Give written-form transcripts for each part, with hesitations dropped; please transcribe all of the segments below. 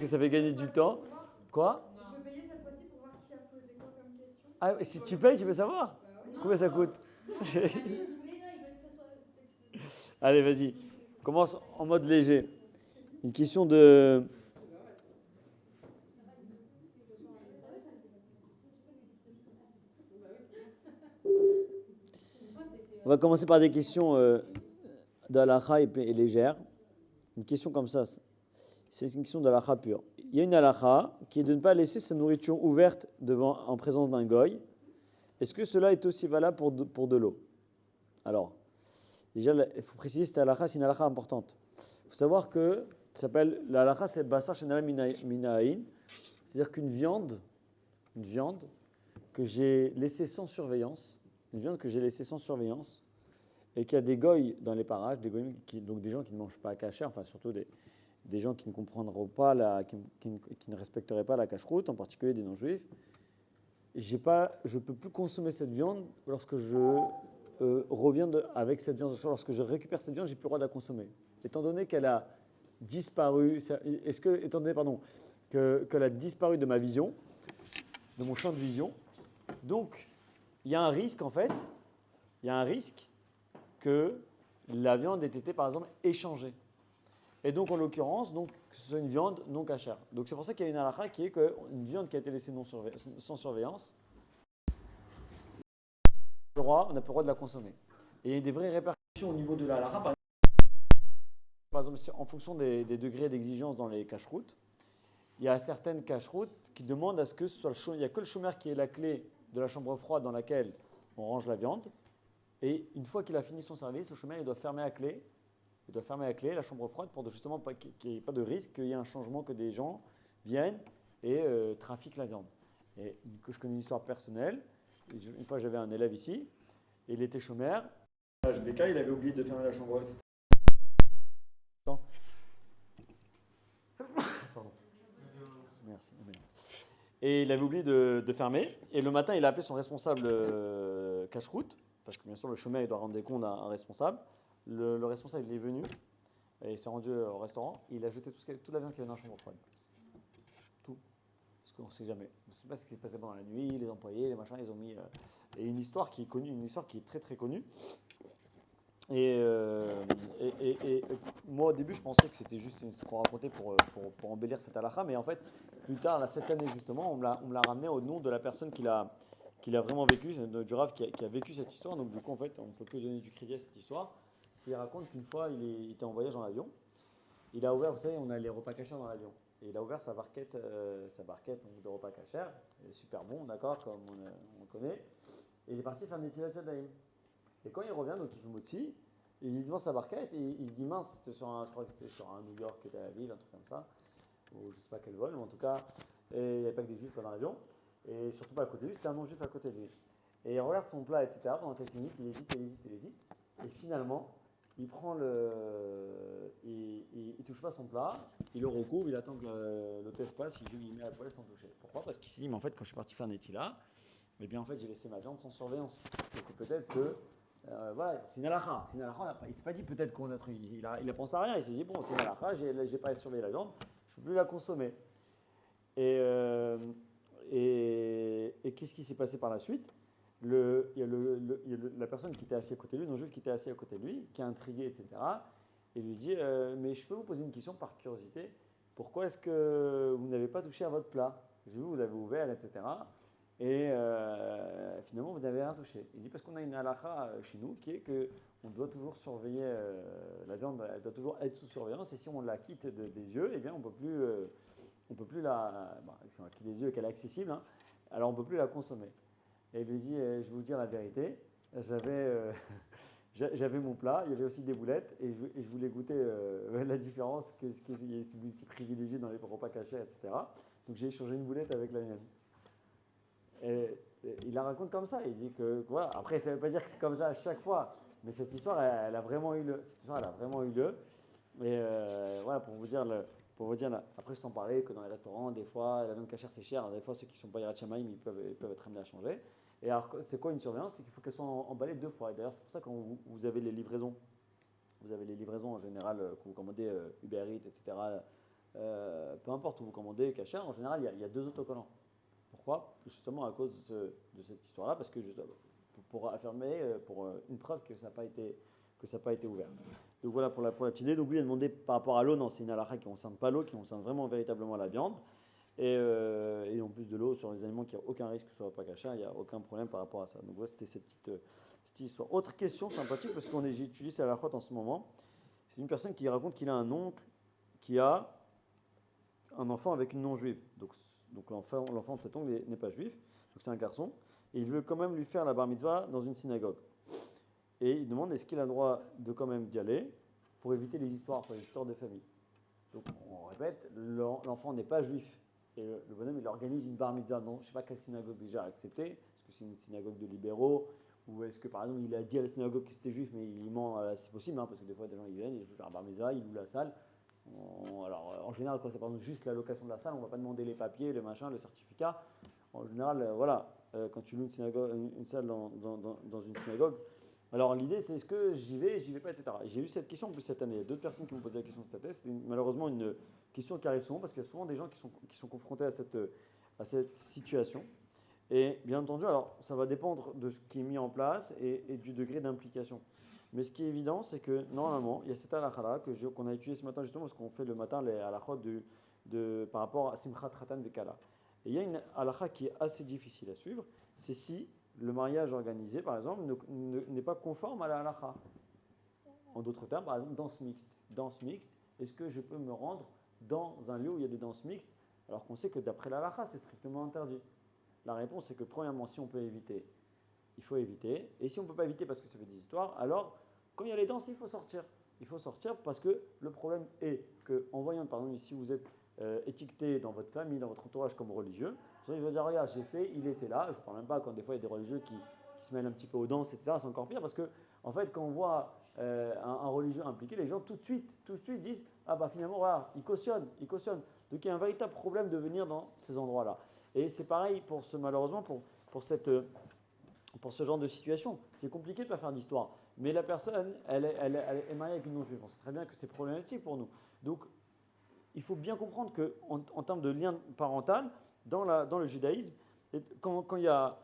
Que ça fait gagner du temps. Quoi? On peut payer cette fois-ci pour voir qui a posé quoi comme question. Ah, si tu payes, tu peux savoir? Combien ça coûte? Allez, vas-y. Commence en mode léger. Une question de. On va commencer par des questions d'halakha et légères. Une question comme ça, c'est une question d'halakha pure. Il y a une halakha qui est de ne pas laisser sa nourriture ouverte en présence d'un goy. Est-ce que cela est aussi valable pour de l'eau? Alors, déjà, il faut préciser que cette halakha, c'est une halakha importante. Il faut savoir que ça s'appelle, la halakha, c'est basar shenala minaïn, c'est-à-dire qu'une viande que j'ai laissée sans surveillance, et qu'il y a des goïs dans les parages, donc des gens qui ne mangent pas à kasher, enfin surtout des gens qui ne comprendront pas, qui ne respecteraient pas la cacheroute, en particulier des non-juifs. Je ne peux plus consommer cette viande lorsque je reviens avec cette viande. Lorsque je récupère cette viande, j'ai plus le droit de la consommer. Étant donné qu'elle a disparu, qu'elle a disparu de ma vision, de mon champ de vision, donc il y a un risque en fait, que la viande ait été par exemple échangée. Et donc en l'occurrence, que ce soit une viande non cachère. Donc c'est pour ça qu'il y a une halakha qui est qu'une viande qui a été laissée sans surveillance, on n'a plus le droit de la consommer. Et il y a des vraies répercussions au niveau de la halakha. Par exemple, en fonction des degrés d'exigence dans les cacheroutes, il y a certaines cacheroutes qui demandent à ce que ce soit il n'y a que le chômeur qui ait la clé de la chambre froide dans laquelle on range la viande. Et une fois qu'il a fini son service, le chômeur il doit fermer à clé. La chambre froide pour justement qu'il n'y ait pas de risque qu'il y ait un changement, que des gens viennent et trafiquent la viande. Et que je connais une histoire personnelle. Une fois, j'avais un élève ici, et il était chômeur. À HBK, il avait oublié de fermer la chambre. Pardon. Merci. Et il avait oublié de fermer. Et le matin, il a appelé son responsable cache-route, parce que bien sûr, le chômeur, il doit rendre des comptes à un responsable. Le responsable, il est venu, et il s'est rendu au restaurant, et il a jeté toute la viande qu'il y avait dans la chambre froide. Tout. Parce qu'on ne sait jamais. On ne sait pas ce qui s'est passé pendant la nuit, les employés, les machins, ils ont mis. Et une histoire qui est connue, une histoire qui est très très connue. Et moi au début je pensais que c'était juste ce qu'on racontait pour embellir cette halakha, mais en fait plus tard, là, cette année justement, on me l'a ramené au nom de la personne qui l'a vraiment vécu, du Rav qui a vécu cette histoire. Donc du coup en fait on ne peut que donner du crédit à cette histoire. Il raconte qu'une fois il était en voyage dans l'avion, il a ouvert, vous savez, on a les repas cachers dans l'avion, et il a ouvert sa barquette donc, de repas cachers, super bon, d'accord, comme on connaît, et il est parti faire une Netilat Yadayim. Et quand il revient, donc il fait Motsi, il est devant sa barquette et il se dit mince, je crois que c'était sur un New York, Tel Aviv, un truc comme ça, ou je sais pas quel vol, mais en tout cas, il n'y avait pas que des juifs dans l'avion, et surtout pas à côté de lui, c'était un non-juif à côté de lui. Et il regarde son plat, etc. Pendant quelques minutes, il hésite, et finalement, il prend il touche pas son plat, il le recouvre, il attend que l'hôtesse passe, il met la poêle sans toucher. Pourquoi? Parce qu'il s'est dit, mais en fait, quand je suis parti faire un étila, mais bien en fait, j'ai laissé ma viande sans surveillance. Donc peut-être que voilà, c'est une halakha. Il ne s'est pas dit peut-être qu'on a truc. Il a pensé à rien. Il s'est dit bon, c'est une halakha, j'ai pas surveillé la viande, je ne peux plus la consommer. Et, et qu'est-ce qui s'est passé par la suite? Il y a la personne qui était assise à côté de lui, non-juif qui était assis à côté de lui, qui a intrigué, etc. Et lui dit mais je peux vous poser une question par curiosité. Pourquoi est-ce que vous n'avez pas touché à votre plat? Vous l'avez ouvert, etc. Et finalement, vous n'avez rien touché. Il dit parce qu'on a une halakha chez nous qui est qu'on doit toujours surveiller la viande, elle doit toujours être sous surveillance. Et si on la quitte des yeux, eh bien, on peut plus si on la quitte des yeux et qu'elle est accessible, hein, alors on ne peut plus la consommer. Et il lui dit, je vais vous dire la vérité, j'avais mon plat, il y avait aussi des boulettes, et je voulais goûter la différence si vous étiez privilégié dans les repas cachés, etc. Donc j'ai échangé une boulette avec la mienne. Et il la raconte comme ça. Il dit que voilà. Après, ça ne veut pas dire que c'est comme ça à chaque fois, mais cette histoire, elle a vraiment eu lieu. Et voilà, pour vous dire, après, je t'en parlais que dans les restaurants, des fois, la viande cachère c'est cher. Des fois, ceux qui ne sont pas Yerachamaïm, ils peuvent être amenés à changer. Et alors, c'est quoi une surveillance? C'est qu'il faut qu'elles soient emballées deux fois. Et d'ailleurs, c'est pour ça que quand vous avez les livraisons, en général que vous commandez Uber Eats, etc. peu importe où vous commandez kasher, en général, il y a deux autocollants. Pourquoi? Justement à cause de cette histoire-là, parce que pour affirmer, pour une preuve que ça n'a pas été ouvert. Donc voilà pour la petite idée. Donc lui, il a demandé par rapport à l'eau, non, c'est une halakha qui ne concerne pas l'eau, qui concerne vraiment véritablement la viande. Et en plus de l'eau, sur les aliments qui n'ont aucun risque que ce ne soit pas kasher, il n'y a aucun problème par rapport à ça. Donc voilà, c'était cette petite histoire. Autre question sympathique, parce j'étudie ces halakhot en ce moment. C'est une personne qui raconte qu'il a un oncle qui a un enfant avec une non-juive. Donc l'enfant de cet oncle n'est pas juif, donc c'est un garçon. Et il veut quand même lui faire la bar mitzvah dans une synagogue. Et il demande est-ce qu'il a le droit de quand même d'y aller pour éviter les histoires de famille. Donc on répète, l'enfant n'est pas juif. Et le bonhomme, il organise une bar mitzvah. Non, je ne sais pas quelle synagogue déjà a accepté. Est-ce que c'est une synagogue de libéraux? Ou est-ce que par exemple, il a dit à la synagogue que c'était juif, mais il ment, c'est possible, hein, parce que des fois, des gens ils viennent, ils veulent faire un bar mitzvah, ils louent la salle. Alors, en général, quand c'est par exemple juste la location de la salle, on ne va pas demander les papiers, le machin, le certificat. En général, voilà, quand tu loues une salle dans une synagogue, alors l'idée c'est est-ce que j'y vais pas, etc. Et j'ai eu cette question en plus cette année. Il y a d'autres personnes qui m'ont posé la question cette année. C'est malheureusement une question qui arrive souvent parce qu'il y a souvent des gens qui sont confrontés à cette situation. Et bien entendu, alors ça va dépendre de ce qui est mis en place et du degré d'implication. Mais ce qui est évident, c'est que normalement, il y a cette halakha qu'on a étudié ce matin justement parce qu'on fait le matin les halakhot par rapport à Simchat Khatan Vekala. Et il y a une halakha qui est assez difficile à suivre, c'est si le mariage organisé, par exemple, n'est pas conforme à la halakha. En d'autres termes, par exemple, danse mixte. Danse mixte, est-ce que je peux me rendre dans un lieu où il y a des danses mixtes alors qu'on sait que d'après la halakha, c'est strictement interdit? La réponse est que premièrement, si on peut éviter, il faut éviter. Et si on ne peut pas éviter parce que ça fait des histoires, alors quand il y a les danses, il faut sortir. Il faut sortir parce que le problème est qu'en voyant, par exemple, si vous êtes étiqueté dans votre famille, dans votre entourage comme religieux, il va dire regarde, j'ai fait, il était là. Je ne parle même pas quand des fois il y a des religieux qui se mêlent un petit peu aux danses, etc. C'est encore pire parce que, en fait, quand on voit un religieux impliqué, les gens tout de suite disent ah bah finalement, voilà, il cautionne. Donc il y a un véritable problème de venir dans ces endroits-là. Et c'est pareil malheureusement pour ce genre de situation. C'est compliqué de ne pas faire d'histoire. Mais la personne, elle est mariée avec une non-juive. On sait très bien que c'est problématique pour nous. Donc, il faut bien comprendre qu'en termes de lien parental, dans le judaïsme, quand il y a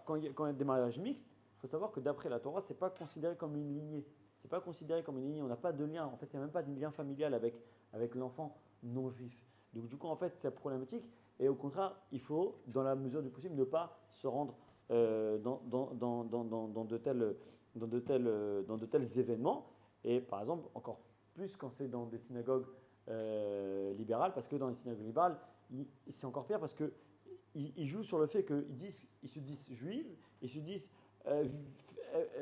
des mariages mixtes, il faut savoir que d'après la Torah, ce n'est pas considéré comme une lignée. C'est pas considéré comme une lignée. On n'a pas de lien. En fait, il n'y a même pas de lien familial avec l'enfant non-juif. Donc, du coup, en fait, c'est problématique. Et au contraire, il faut, dans la mesure du possible, ne pas se rendre dans de tels événements. Et par exemple, encore plus quand c'est dans des synagogues libérales, parce que dans les synagogues libérales, c'est encore pire parce qu'ils jouent sur le fait qu'ils se disent juifs, ils se disent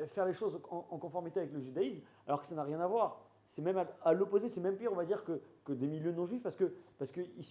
faire les choses en conformité avec le judaïsme, alors que ça n'a rien à voir. C'est même à l'opposé, c'est même pire, on va dire, que des milieux non juifs, parce qu'ils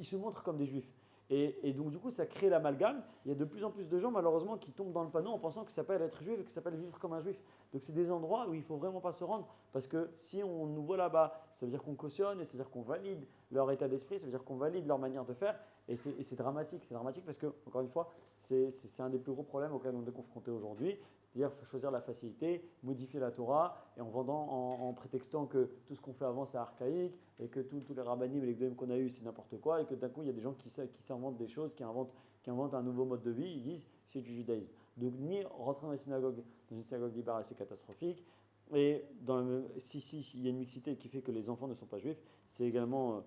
se montrent comme des juifs. Et donc, du coup, ça crée l'amalgame. Il y a de plus en plus de gens, malheureusement, qui tombent dans le panneau en pensant que ça s'appelle être juif et que ça s'appelle vivre comme un juif. Donc, c'est des endroits où il ne faut vraiment pas se rendre. Parce que si on nous voit là-bas, ça veut dire qu'on cautionne, et ça veut dire qu'on valide leur état d'esprit, ça veut dire qu'on valide leur manière de faire. Et c'est dramatique. C'est dramatique parce que, encore une fois, c'est un des plus gros problèmes auxquels on est confronté aujourd'hui. C'est-à-dire choisir la facilité, modifier la Torah, et en vendant, en prétextant que tout ce qu'on fait avant c'est archaïque, et que tous les rabbinim et les gdolim qu'on a eu c'est n'importe quoi, et que d'un coup il y a des gens qui s'inventent des choses, qui inventent un nouveau mode de vie, ils disent c'est du judaïsme. Donc ni rentrer dans une synagogue libérale c'est catastrophique, et s'il y a une mixité qui fait que les enfants ne sont pas juifs, c'est également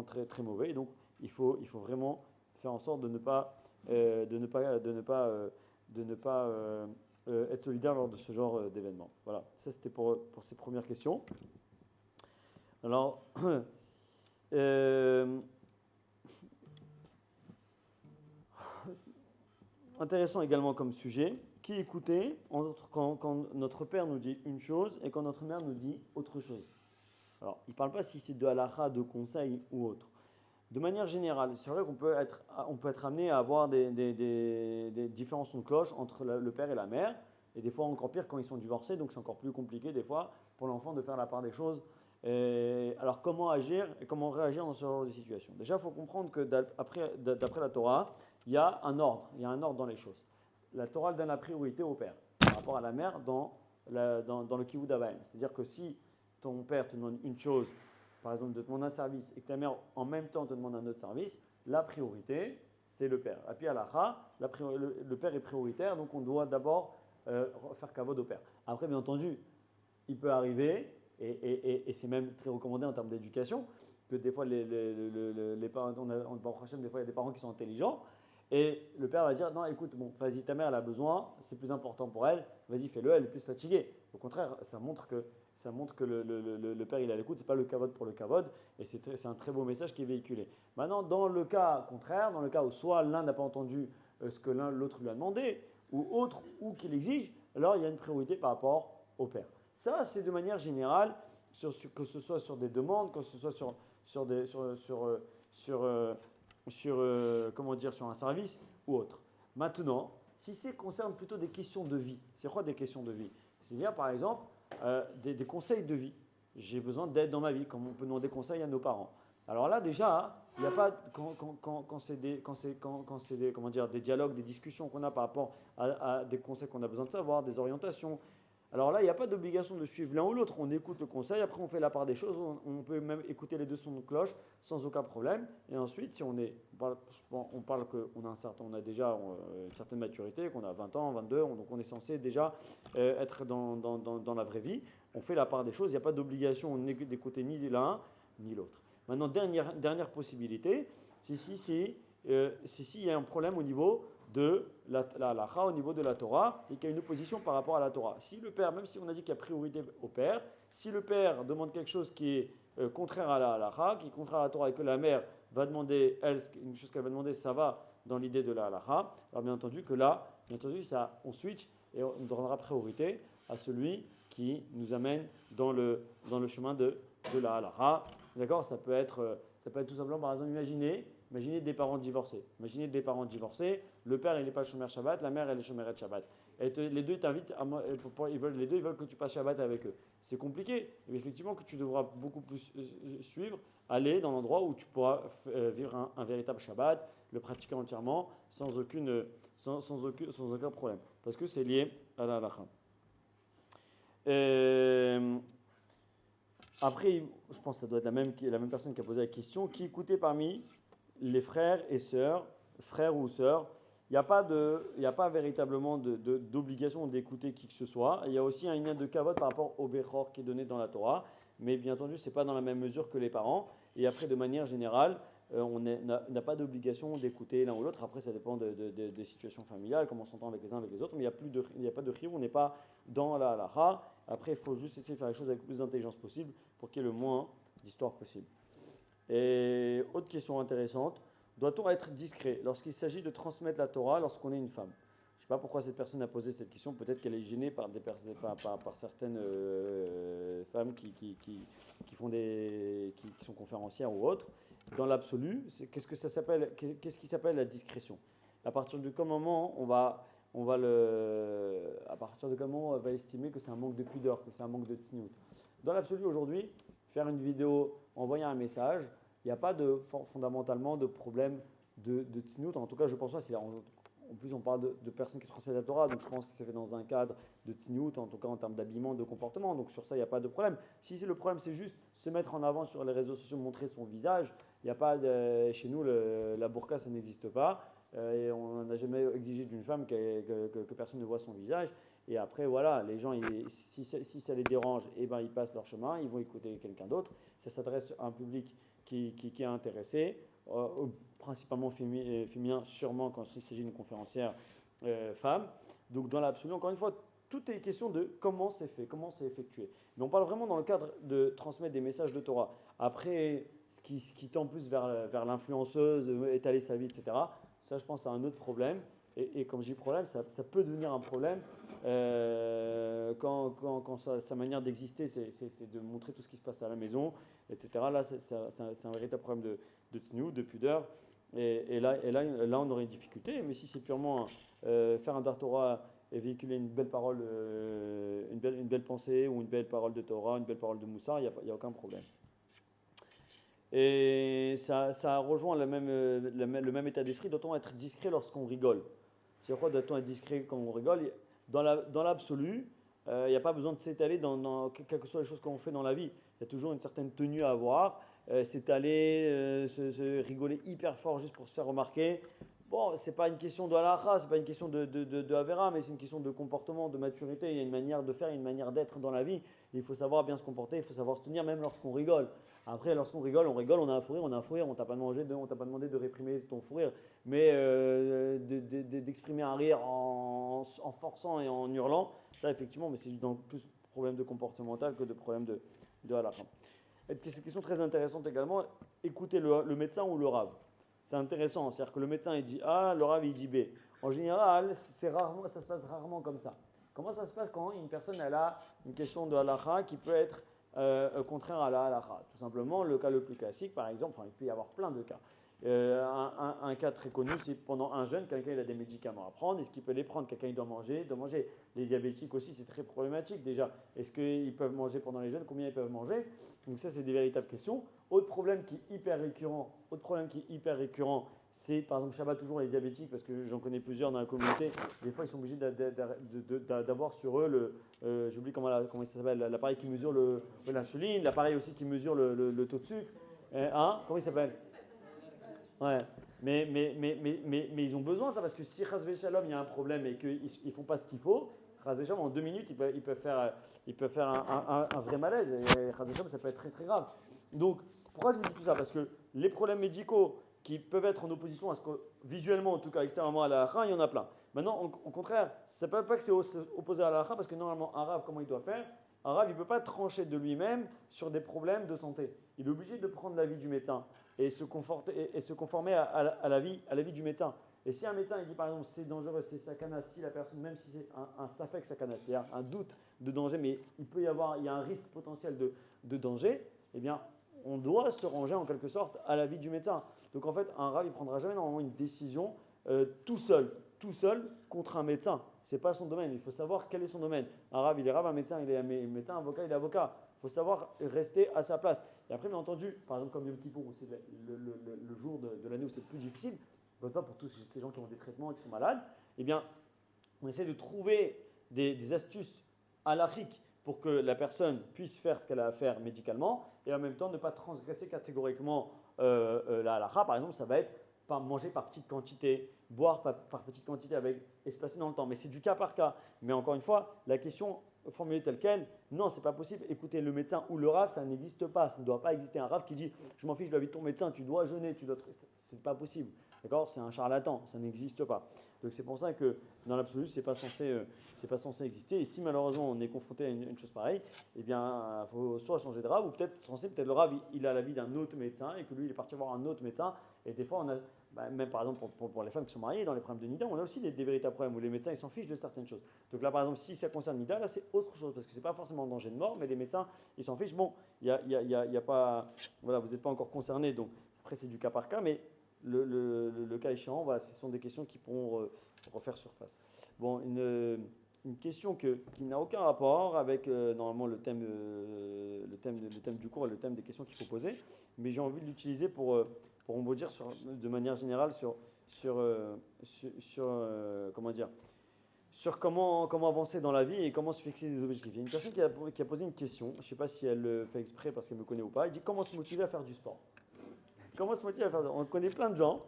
très, très mauvais. Et donc il faut vraiment faire en sorte de ne pas être solidaire lors de ce genre d'événement. Voilà, ça c'était pour ces premières questions. Alors, intéressant également comme sujet, qui écoutait quand notre père nous dit une chose et quand notre mère nous dit autre chose. Alors, il ne parle pas si c'est de halakha, de conseil ou autre. De manière générale, c'est vrai qu'on peut être amené à avoir des différents sons de cloche entre le père et la mère, et des fois encore pire quand ils sont divorcés, donc c'est encore plus compliqué des fois pour l'enfant de faire la part des choses. Alors comment agir et comment réagir dans ce genre de situation? Déjà, il faut comprendre que d'après la Torah, il y a un ordre dans les choses. La Torah donne la priorité au père par rapport à la mère dans le kivud avaim. C'est-à-dire que si ton père te demande une chose par exemple, te demande un service et que ta mère en même temps te demande un autre service, la priorité, c'est le père. Et puis à le père est prioritaire, donc on doit d'abord faire kavod au père. Après, bien entendu, il peut arriver, et c'est même très recommandé en termes d'éducation, que des fois les parents, des fois il y a des parents qui sont intelligents, et le père va dire non, écoute, bon, vas-y, ta mère elle a besoin, c'est plus important pour elle, vas-y, fais-le, elle est plus fatiguée. Au contraire, ça montre que le père il est à l'écoute, c'est pas le kavod pour le kavod, et c'est un très beau message qui est véhiculé. Maintenant, dans le cas contraire, dans le cas où soit l'un n'a pas entendu ce que l'autre lui a demandé, ou qu'il exige, alors il y a une priorité par rapport au père. Ça, c'est de manière générale, que ce soit sur des demandes, que ce soit sur un service ou autre. Maintenant, si ça concerne plutôt des questions de vie, c'est quoi des questions de vie? C'est-à-dire, par exemple, des conseils de vie. J'ai besoin d'aide dans ma vie, comme on peut demander conseil à nos parents. Alors là, déjà, il n'y a pas, quand c'est des dialogues, des discussions qu'on a par rapport à des conseils qu'on a besoin de savoir, des orientations. Alors là, il n'y a pas d'obligation de suivre l'un ou l'autre. On écoute le conseil, après on fait la part des choses. On peut même écouter les deux sons de cloche sans aucun problème. Et ensuite, si on parle qu'on a déjà une certaine maturité, qu'on a 20 ans, 22, donc on est censé déjà être dans la vraie vie. On fait la part des choses. Il n'y a pas d'obligation d'écouter ni l'un ni l'autre. Maintenant, dernière possibilité, c'est s'il y a un problème au niveau de la halakha, au niveau de la Torah, et qu'il y a une opposition par rapport à la Torah. Si le père, même si on a dit qu'il y a priorité au père, si le père demande quelque chose qui est contraire à la halakha, qui est contraire à la Torah, et que la mère va demander, elle, une chose qu'elle va demander, ça va dans l'idée de la halakha, alors bien entendu que là, on switch et on donnera priorité à celui qui nous amène dans le chemin de la halakha. D'accord? Ça peut être tout simplement, par exemple, imaginez des parents divorcés. Imaginez des parents divorcés, le père il n'est pas Shomer Shabbat, la mère elle est Shomeret Shabbat. Et les deux t'invitent, ils veulent que tu passes Shabbat avec eux. C'est compliqué, mais effectivement que tu devras beaucoup plus suivre, aller dans l'endroit où tu pourras vivre un véritable Shabbat, le pratiquer entièrement, sans aucun problème. Parce que c'est lié à la halakha. Après, je pense que ça doit être la même personne qui a posé la question. Qui écoutait parmi les frères et sœurs, frères ou sœurs? Il n'y a pas véritablement d'obligation d'écouter qui que ce soit. Il y a aussi un lien de kavod par rapport au Bechor qui est donné dans la Torah. Mais bien entendu, ce n'est pas dans la même mesure que les parents. Et après, de manière générale, on n'a pas d'obligation d'écouter l'un ou l'autre. Après, ça dépend des situations familiales, comment on s'entend avec les uns avec les autres. Mais il n'y a pas de chiyuv, on n'est pas dans la halakha. Après, il faut juste essayer de faire les choses avec le plus d'intelligence possible pour qu'il y ait le moins d'histoire possible. Et autre question intéressante, doit-on être discret lorsqu'il s'agit de transmettre la Torah lorsqu'on est une femme? Je ne sais pas pourquoi cette personne a posé cette question, peut-être qu'elle est gênée par certaines femmes qui sont conférencières ou autres. Dans l'absolu, qu'est-ce qui s'appelle la discrétion? À partir de quel moment à partir de quel moment on va estimer que c'est un manque de pudeur, que c'est un manque de tzniut? Dans l'absolu aujourd'hui, faire une vidéo, envoyer un message, il n'y a pas fondamentalement de problème de tzniut. En tout cas, je pense pas. En plus, on parle de personnes qui transmettent la Torah, donc je pense que c'est fait dans un cadre de tzniut, en tout cas en termes d'habillement, de comportement. Donc sur ça, il n'y a pas de problème. Si le problème, c'est juste se mettre en avant sur les réseaux sociaux, montrer son visage, il n'y a pas chez nous, la burqa, ça n'existe pas. Et on n'a jamais exigé d'une femme que personne ne voit son visage. Et après, voilà, les gens, si ça les dérange, eh ben, ils passent leur chemin, ils vont écouter quelqu'un d'autre. Ça s'adresse à un public qui est intéressé, principalement féminin, sûrement quand il s'agit d'une conférencière femme. Donc, dans l'absolu, encore une fois, tout est question de comment c'est fait, comment c'est effectué. Mais on parle vraiment dans le cadre de transmettre des messages de Torah. Après, ce qui tend plus vers l'influenceuse, étaler sa vie, etc., ça, je pense, c'est un autre problème. Et comme je dis problème, ça peut devenir un problème quand sa manière d'exister, c'est de montrer tout ce qui se passe à la maison, etc. Là, c'est un véritable problème de tzniut, de pudeur. Et là, on aurait une difficulté. Mais si c'est purement faire un dar Torah et véhiculer une belle parole, une belle pensée, ou une belle parole de Torah, une belle parole de Moussar, il n'y a aucun problème. Et ça rejoint le même état d'esprit. Doit-on être discret lorsqu'on rigole? C'est quoi, doit-on être discret quand on rigole? Dans l'absolu, il n'y a pas besoin de s'étaler dans quelles que soient les choses qu'on fait dans la vie. il y a toujours une certaine tenue à avoir. S'étaler, se rigoler hyper fort juste pour se faire remarquer. Bon, c'est pas une question de halakha, c'est pas une question de Avera, mais c'est une question de comportement, de maturité. Il y a une manière de faire, une manière d'être dans la vie. Il faut savoir bien se comporter, il faut savoir se tenir, même lorsqu'on rigole. Après, lorsqu'on rigole, on a un fou rire, on a un fou rire, on t'a pas on t'a pas demandé de réprimer ton fou rire, mais d'exprimer un rire en forçant et en hurlant, ça effectivement, mais c'est dans plus problème de comportemental que de problème de halakha. C'est une question très intéressante également. Écoutez le médecin ou le rave. C'est intéressant, c'est-à-dire que le médecin il dit A, le rave il dit B. En général, ça se passe rarement comme ça. Comment ça se passe quand une personne elle a une question de halakha qui peut être contraire à la halakha? Tout simplement, le cas le plus classique, par exemple, il peut y avoir plein de cas. Un cas très connu, c'est pendant un jeûne, quelqu'un il a des médicaments à prendre. Est-ce qu'il peut les prendre? Quelqu'un il doit manger, Les diabétiques aussi, c'est très problématique déjà. Est-ce qu'ils peuvent manger pendant les jeûnes? Combien ils peuvent manger? Donc ça, c'est des véritables questions. Autre problème qui est hyper récurrent, c'est par exemple Shabbat toujours les diabétiques, parce que j'en connais plusieurs dans la communauté. Des fois, ils sont obligés d'avoir sur eux j'oublie comment ça s'appelle, l'appareil qui mesure l'insuline, l'appareil aussi qui mesure le taux de sucre. Comment il s'appelle? Ouais, mais ils ont besoin de ça parce que si Chazvé Shalom il y a un problème et qu'ils ne font pas ce qu'il faut, Chazvé Shalom en 2 minutes ils peuvent faire un vrai malaise et Chazvé Shalom ça peut être très très grave. Donc pourquoi je vous dis tout ça? Parce que les problèmes médicaux qui peuvent être en opposition à ce que visuellement en tout cas extérieurement à la halakha, il y en a plein. Maintenant au contraire, ça ne peut pas que c'est opposé à la halakha parce que normalement un rave comment il doit faire? Un rave, il ne peut pas trancher de lui-même sur des problèmes de santé. Il est obligé de prendre l'avis du médecin et se conformer à la vie du médecin. Et si un médecin il dit par exemple c'est dangereux, c'est sakana, si la personne, même si c'est un safek sakana, c'est-à-dire un doute de danger, mais il y a un risque potentiel de danger, eh bien on doit se ranger en quelque sorte à l'avis du médecin. Donc en fait, un rave, il ne prendra jamais normalement une décision tout seul contre un médecin. Ce n'est pas son domaine, il faut savoir quel est son domaine. Un rave, il est rave, un médecin, il est médecin, un avocat, il est avocat. Il faut savoir rester à sa place. Et après, bien entendu, par exemple comme Yom Kippour, où c'est le jour de l'année où c'est le plus difficile, pas pour tous ces gens qui ont des traitements et qui sont malades, eh bien, on essaie de trouver des astuces halachiques pour que la personne puisse faire ce qu'elle a à faire médicalement et en même temps ne pas transgresser catégoriquement la halakha. Par exemple, ça va être manger par petite quantité, boire par petite quantité espacé dans le temps. Mais c'est du cas par cas. Mais encore une fois, la question formulée telle quelle, non, c'est pas possible. Écoutez, le médecin ou le rave, ça n'existe pas. Ça ne doit pas exister un rave qui dit je m'en fiche de la vie de ton médecin, tu dois jeûner, c'est pas possible. D'accord? C'est un charlatan, ça n'existe pas. Donc c'est pour ça que dans l'absolu, c'est pas censé exister. Et si malheureusement on est confronté à une chose pareille, eh bien, il faut soit changer de rave ou peut-être le rave il a l'avis d'un autre médecin et que lui il est parti voir un autre médecin. Et des fois on a, même par exemple pour les femmes qui sont mariées dans les problèmes de nida, on a aussi des véritables problèmes où les médecins ils s'en fichent de certaines choses. Donc là par exemple si ça concerne nida, là c'est autre chose parce que c'est pas forcément en danger de mort, mais les médecins ils s'en fichent. Bon, il y a pas, voilà, vous n'êtes pas encore concerné, donc après c'est du cas par cas, mais le cas échéant, voilà, ce sont des questions qui pourront refaire surface. Bon, une question qui n'a aucun rapport avec normalement le thème du cours et le thème des questions qu'il faut poser, mais j'ai envie de l'utiliser pour vous dire de manière générale sur comment avancer dans la vie et comment se fixer des objectifs. Il y a une personne qui a posé une question, je ne sais pas si elle le fait exprès parce qu'elle me connaît ou pas, elle dit comment se motiver à faire du sport. Comment se motiver à faire du sport? On connaît plein de gens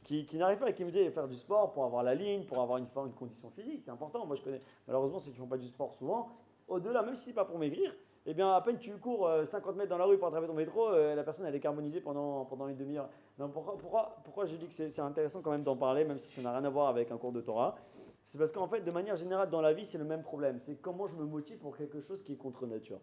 qui n'arrivent pas et qui me disent faire du sport pour avoir la ligne, pour avoir une condition physique, c'est important. Moi je connais malheureusement ceux qui ne font pas du sport souvent. Au-delà, même si ce n'est pas pour maigrir, eh bien à peine tu cours 50 mètres dans la rue pour attraper ton métro, la personne elle est carbonisée pendant une demi-heure. Donc pourquoi je dis que c'est intéressant quand même d'en parler, même si ça n'a rien à voir avec un cours de Torah? C'est parce qu'en fait, de manière générale dans la vie, c'est le même problème. C'est comment je me motive pour quelque chose qui est contre nature.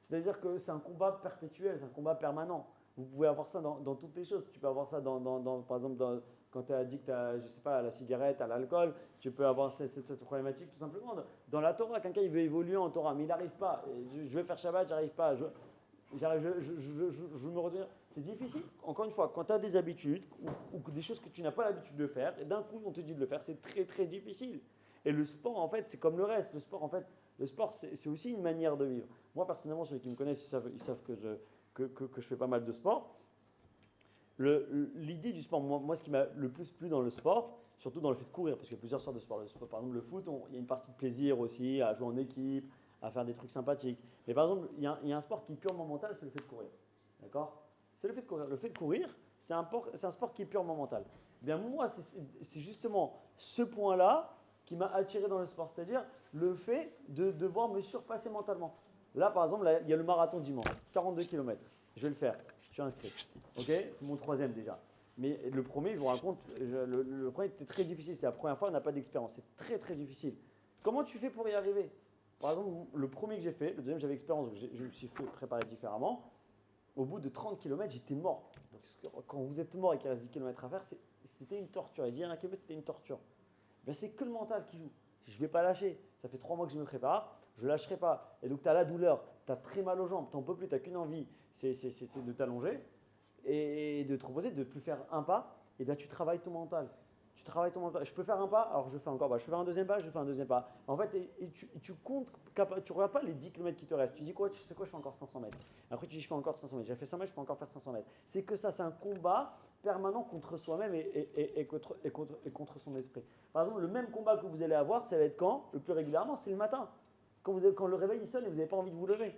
C'est-à-dire que c'est un combat perpétuel, c'est un combat permanent. Vous pouvez avoir ça dans toutes les choses. Tu peux avoir ça par exemple, quand tu es addict à, je sais pas, à la cigarette, à l'alcool. Tu peux avoir cette problématique tout simplement. Dans la Torah, quelqu'un il veut évoluer en Torah, mais il n'arrive pas. Je veux faire Shabbat, j'arrive pas. Je me redire. C'est difficile. Encore une fois, quand tu as des habitudes ou des choses que tu n'as pas l'habitude de faire, et d'un coup on te dit de le faire, c'est très très difficile. Et le sport, en fait, c'est comme le reste. Le sport, c'est aussi une manière de vivre. Moi, personnellement, ceux qui me connaissent, ils savent que je fais pas mal de sport. L'idée du sport, moi, ce qui m'a le plus plu dans le sport, surtout dans le fait de courir, parce qu'il y a plusieurs sortes de sports. Par exemple, le foot, il y a une partie de plaisir aussi, à jouer en équipe, à faire des trucs sympathiques. Mais par exemple, il y a un sport qui est purement mental, c'est le fait de courir. D'accord? C'est le fait de courir. Le fait de courir, c'est un sport qui est purement mental. Eh bien moi, c'est justement ce point-là qui m'a attiré dans le sport, c'est-à-dire le fait de devoir me surpasser mentalement. Là, par exemple, là, il y a le marathon dimanche, 42 km. Je vais le faire, je suis inscrit. Ok, c'est mon troisième déjà. Mais le premier, je vous raconte, le premier était très difficile. C'est la première fois, on n'a pas d'expérience. C'est très très difficile. Comment tu fais pour y arriver? Par exemple, le premier que j'ai fait, le deuxième, j'avais expérience, donc je me suis fait préparer différemment. Au bout de 30 km, j'étais mort. Donc, quand vous êtes mort et qu'il reste 10 km à faire, c'était une torture. Et 10 km, c'était une torture. Ben, c'est que le mental qui joue. Je ne vais pas lâcher. Ça fait 3 mois que je me prépare. Je ne lâcherai pas. Et donc, tu as la douleur. Tu as très mal aux jambes. Tu n'en peux plus. Tu n'as qu'une envie. C'est de t'allonger et de te reposer, de ne plus faire un pas. Et bien, tu travailles ton mental. Tu travailles ton mental. Je peux faire un pas, alors je fais encore. Je fais un deuxième pas, je fais un deuxième pas. En fait, tu comptes, tu ne regardes pas les 10 km qui te restent. Tu dis quoi? Tu sais quoi? Je fais encore 500 mètres. Après, tu dis je fais encore 500 mètres. J'ai fait 100 mètres, je peux encore faire 500 mètres. C'est que ça, c'est un combat permanent contre soi-même et contre son esprit. Par exemple, le même combat que vous allez avoir, ça va être quand? Le plus régulièrement, c'est le matin. Quand le réveil sonne et vous n'avez pas envie de vous lever.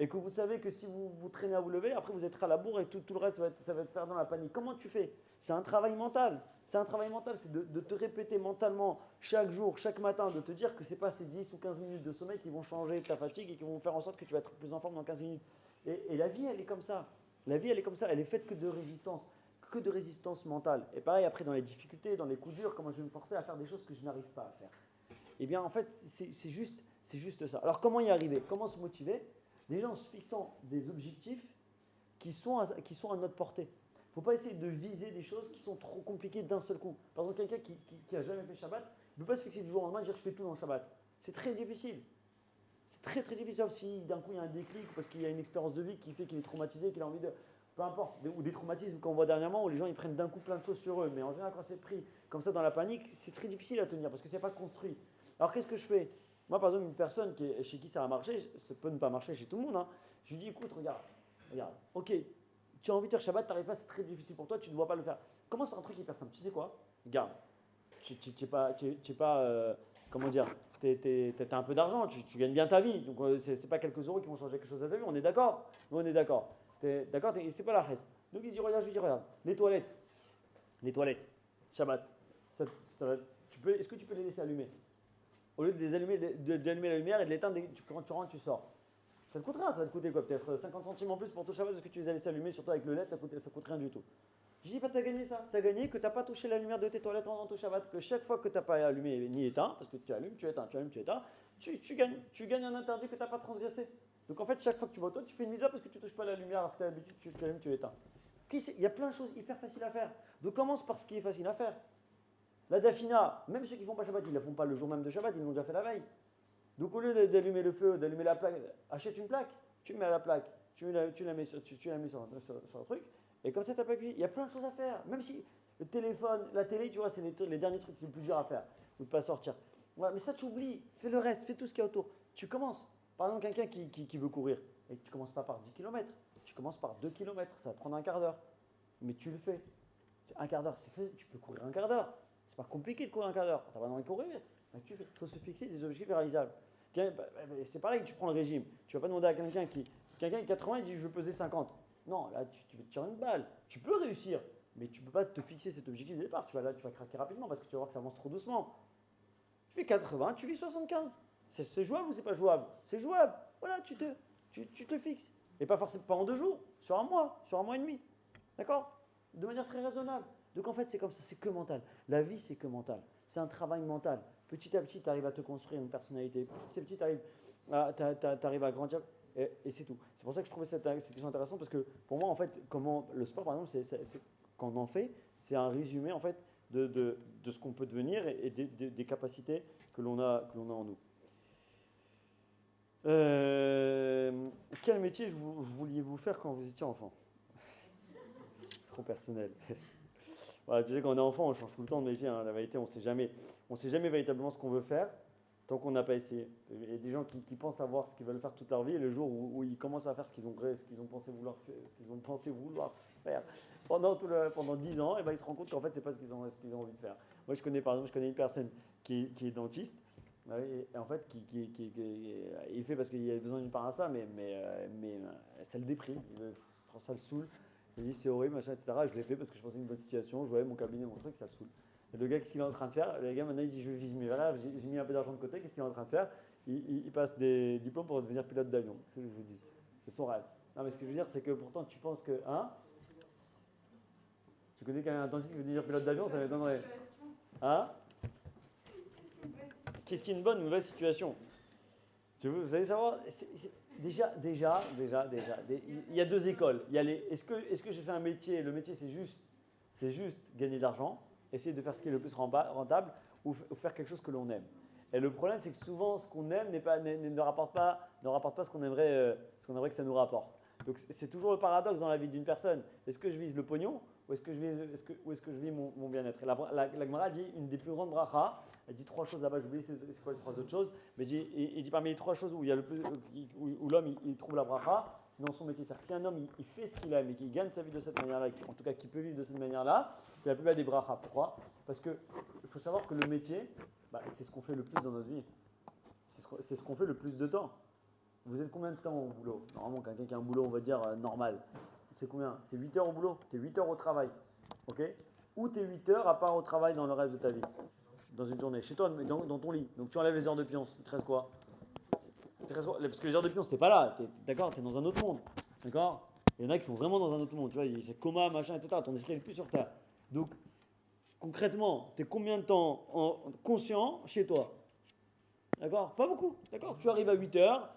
Et que vous savez que si vous vous traînez à vous lever, après vous êtes à la bourre et tout le reste, ça va être faire dans la panique. Comment tu fais? C'est un travail mental. C'est un travail mental, c'est de te répéter mentalement chaque jour, chaque matin, de te dire que ce n'est pas ces 10 ou 15 minutes de sommeil qui vont changer ta fatigue et qui vont faire en sorte que tu vas être plus en forme dans 15 minutes. Et la vie, elle est comme ça. La vie, elle est comme ça. Elle est faite que de résistance mentale. Et pareil, après, dans les difficultés, dans les coups durs, comment je vais me forcer à faire des choses que je n'arrive pas à faire? Eh bien, en fait, c'est juste ça. Alors, comment y arriver? Comment se motiver? Déjà en se fixant des objectifs qui sont à notre portée. Il ne faut pas essayer de viser des choses qui sont trop compliquées d'un seul coup. Par exemple, quelqu'un qui n'a jamais fait Shabbat, il ne peut pas se fixer du jour au lendemain et dire je fais tout dans le Shabbat. C'est très difficile. C'est très très difficile, sauf si d'un coup il y a un déclic parce qu'il y a une expérience de vie qui fait qu'il est traumatisé, qu'il a envie de... Peu importe. Ou des traumatismes qu'on voit dernièrement où les gens ils prennent d'un coup plein de choses sur eux. Mais en général, quand c'est pris comme ça dans la panique, c'est très difficile à tenir parce que ce n'est pas construit. Alors qu'est-ce que je fais? Moi, par exemple, une personne chez qui ça a marché, ça peut ne pas marcher chez tout le monde. Hein. Je lui dis, écoute, regarde, ok, tu as envie de faire Shabbat, tu n'arrives pas, c'est très difficile pour toi, tu ne dois pas le faire. Commence par un truc hyper simple. Tu sais quoi? Regarde, tu n'es pas comment dire, tu as un peu d'argent, tu gagnes bien ta vie. Donc, ce n'est pas quelques euros qui vont changer quelque chose à ta vie, on est d'accord? Nous, on est d'accord. D'accord? C'est pas la reste. Donc, il dit, regarde, je lui dis, regarde, les toilettes, Shabbat, est-ce que tu peux les laisser allumer? Au lieu de les allumer, d'allumer la lumière et de l'éteindre quand tu rentres, tu sors. Ça te coûte rien, ça va te coûter quoi? Peut-être 50 centimes en plus pour ton Shabbat parce que tu les as laissés allumer, surtout avec le LED, ça coûte rien du tout. Je dis, bah, tu as gagné ça. Tu as gagné que tu n'as pas touché la lumière de tes toilettes pendant ton Shabbat, que chaque fois que tu n'as pas allumé ni éteint, parce que tu allumes, tu éteins, tu allumes, tu éteins, tu gagnes un interdit que tu n'as pas transgressé. Donc en fait, chaque fois que tu vas au toit, tu fais une mise parce que tu ne touches pas la lumière alors que tu as l'habitude, tu allumes, tu éteins. Il y a plein de choses hyper faciles à faire. Donc commence par ce qui est facile à faire. La dafina, même ceux qui ne font pas Shabbat, ils ne la font pas le jour même de Shabbat, ils l'ont déjà fait la veille. Donc au lieu d'allumer le feu, d'allumer la plaque, achète une plaque, tu mets à la plaque, tu la mets sur le truc, et comme ça tu n'as pas cuit. Il y a plein de choses à faire. Même si le téléphone, la télé, tu vois, c'est les derniers trucs les plus durs à faire, ou de ne pas sortir. Ouais, mais ça tu oublies, fais le reste, fais tout ce qu'il y a autour. Tu commences. Par exemple, quelqu'un qui veut courir, et tu ne commences pas par 10 km, tu commences par 2 km, ça va te prendre un quart d'heure. Mais tu le fais. Un quart d'heure, c'est fait, tu peux courir un quart d'heure. C'est pas compliqué de courir un quart d'heure. Tu n'as pas envie de courir, mais il faut se fixer des objectifs réalisables. C'est pareil que tu prends le régime. Tu ne vas pas demander à quelqu'un qui est 80 et dit je veux peser 50. Non, là tu vas te tirer une balle. Tu peux réussir, mais tu ne peux pas te fixer cet objectif dès départ. Tu vas craquer rapidement parce que tu vas voir que ça avance trop doucement. Tu fais 80, tu vis 75. C'est jouable ou c'est pas jouable? C'est jouable. Voilà, tu te fixes. Et pas forcément pas en 2 jours, sur un mois et demi. D'accord? De manière très raisonnable. Donc en fait c'est comme ça, c'est que mental. La vie c'est que mental. C'est un travail mental. Petit à petit tu arrives à te construire une personnalité. Petit à petit tu arrives à grandir et c'est tout. C'est pour ça que je trouvais cette question intéressante parce que pour moi en fait comment le sport par exemple quand on en fait c'est un résumé en fait de ce qu'on peut devenir et des capacités que l'on a en nous. Quel métier vouliez-vous faire quand vous étiez enfant? Trop personnel. Voilà, tu sais, quand on est enfant, on change tout le temps de métier. Hein. La vérité, on ne sait jamais véritablement ce qu'on veut faire tant qu'on n'a pas essayé. Il y a des gens qui pensent savoir ce qu'ils veulent faire toute leur vie et le jour où ils commencent à faire ce qu'ils ont pensé vouloir faire pendant 10 ans, et ben, ils se rendent compte qu'en fait, ce n'est pas ce qu'ils ont envie de faire. Moi, par exemple, je connais une personne qui est dentiste. Et en fait, il fait parce qu'il y a besoin d'une parnassa, ça le déprime, ça le saoule. Il dit c'est horrible, machin, etc. Je l'ai fait parce que je pensais une bonne situation, je voyais mon cabinet, mon truc, ça le saoule. Et le gars, qu'est-ce qu'il est en train de faire? Le gars, maintenant, il dit voilà, j'ai mis un peu d'argent de côté, qu'est-ce qu'il est en train de faire? Il passe des diplômes pour devenir pilote d'avion, c'est ce que je vous dis. C'est son rêve. Non, mais ce que je veux dire, c'est que pourtant, tu penses que. Hein? Tu connais quelqu'un un dentiste qui veut devenir pilote d'avion, ça m'étonnerait. Hein? Qu'est-ce qui est une bonne ou mauvaise situation? Vous allez savoir, déjà, il y a deux écoles. Il y a est-ce que j'ai fait un métier, le métier c'est juste gagner de l'argent, essayer de faire ce qui est le plus rentable, ou faire quelque chose que l'on aime. Et le problème, c'est que souvent, ce qu'on aime ne rapporte pas ce qu'on aimerait que ça nous rapporte. Donc c'est toujours le paradoxe dans la vie d'une personne. Est-ce que je vise le pognon ou est-ce que je vis mon bien-être? La Gemara dit une des plus grandes brachas. Elle dit trois choses là-bas. J'oublie c'est quoi les trois autres choses. Mais il dit parmi les trois choses où il y a le plus, où l'homme il trouve la bracha, c'est dans son métier. C'est-à-dire que si un homme il fait ce qu'il aime et qu'il gagne sa vie de cette manière-là, en tout cas qu'il peut vivre de cette manière-là, c'est la plus belle des brachas. Pourquoi? Parce que il faut savoir que le métier, c'est ce qu'on fait le plus dans notre vie. C'est ce qu'on fait le plus de temps. Vous êtes combien de temps au boulot? Normalement, quelqu'un qui a un boulot, on va dire normal. C'est combien? C'est 8 heures au boulot. Tu es 8 heures au travail. Ok? Ou tu es 8 heures à part au travail dans le reste de ta vie. Dans une journée. Chez toi, dans ton lit. Donc tu enlèves les heures de pionce. Il te reste quoi? Parce que les heures de pionce, c'est pas là. D'accord? Tu es dans un autre monde. D'accord? Il y en a qui sont vraiment dans un autre monde. Tu vois, c'est coma, machin, etc. Ton esprit n'est plus sur Terre. Donc, concrètement, tu es combien de temps conscient chez toi? D'accord? Pas beaucoup. D'accord? Tu arrives à 8 heures.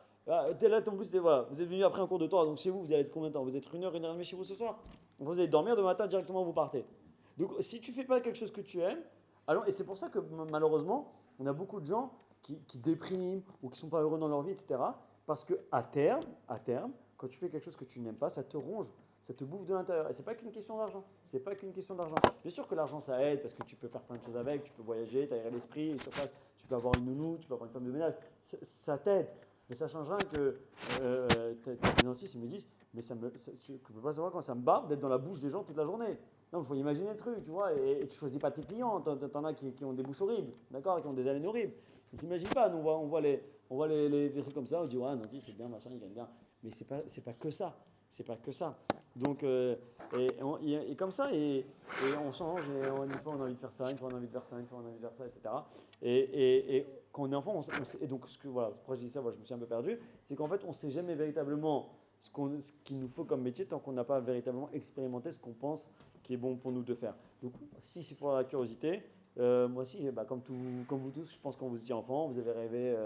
T'es là, en plus, voilà, vous êtes venu après un cours de Torah, donc chez vous, vous allez être combien de temps? Vous êtes 1 heure et demie chez vous ce soir? Donc vous allez dormir, demain matin, directement, vous partez. Donc si tu fais pas quelque chose que tu aimes, alors, et c'est pour ça que malheureusement, on a beaucoup de gens qui dépriment ou qui sont pas heureux dans leur vie, etc. Parce que à terme, quand tu fais quelque chose que tu n'aimes pas, ça te ronge, ça te bouffe de l'intérieur. Et c'est pas qu'une question d'argent. C'est pas qu'une question d'argent. Bien sûr que l'argent ça aide parce que tu peux faire plein de choses avec, tu peux voyager, t'aérer l'esprit, et sur place, tu peux avoir une nounou, tu peux avoir une femme de ménage. Ça t'aide. Mais ça change rien que tes dentistes ils me disent, mais tu peux pas savoir quand ça me barbe d'être dans la bouche des gens toute la journée. Non, il faut imaginer le truc, tu vois, et tu choisis pas tes clients. T'en as qui ont des bouches horribles, d'accord, qui ont des haleines horribles. Tu t'imagines pas, nous, on voit les trucs comme ça, on dit, ouais, un dentiste c'est bien, machin, il gagne bien. Mais c'est pas que ça. C'est pas que ça. Donc, et comme ça, et on change, et une fois on a envie de faire ça, une fois on a envie de faire ça, une fois on a envie de faire ça, etc. Et quand on est enfant, et donc, voilà, pourquoi je dis ça, moi, je me suis un peu perdu, c'est qu'en fait, on ne sait jamais véritablement ce qu'il nous faut comme métier tant qu'on n'a pas véritablement expérimenté ce qu'on pense qui est bon pour nous de faire. Donc, si c'est pour la curiosité, moi aussi, comme vous tous, je pense quand vous étiez enfant, vous avez rêvé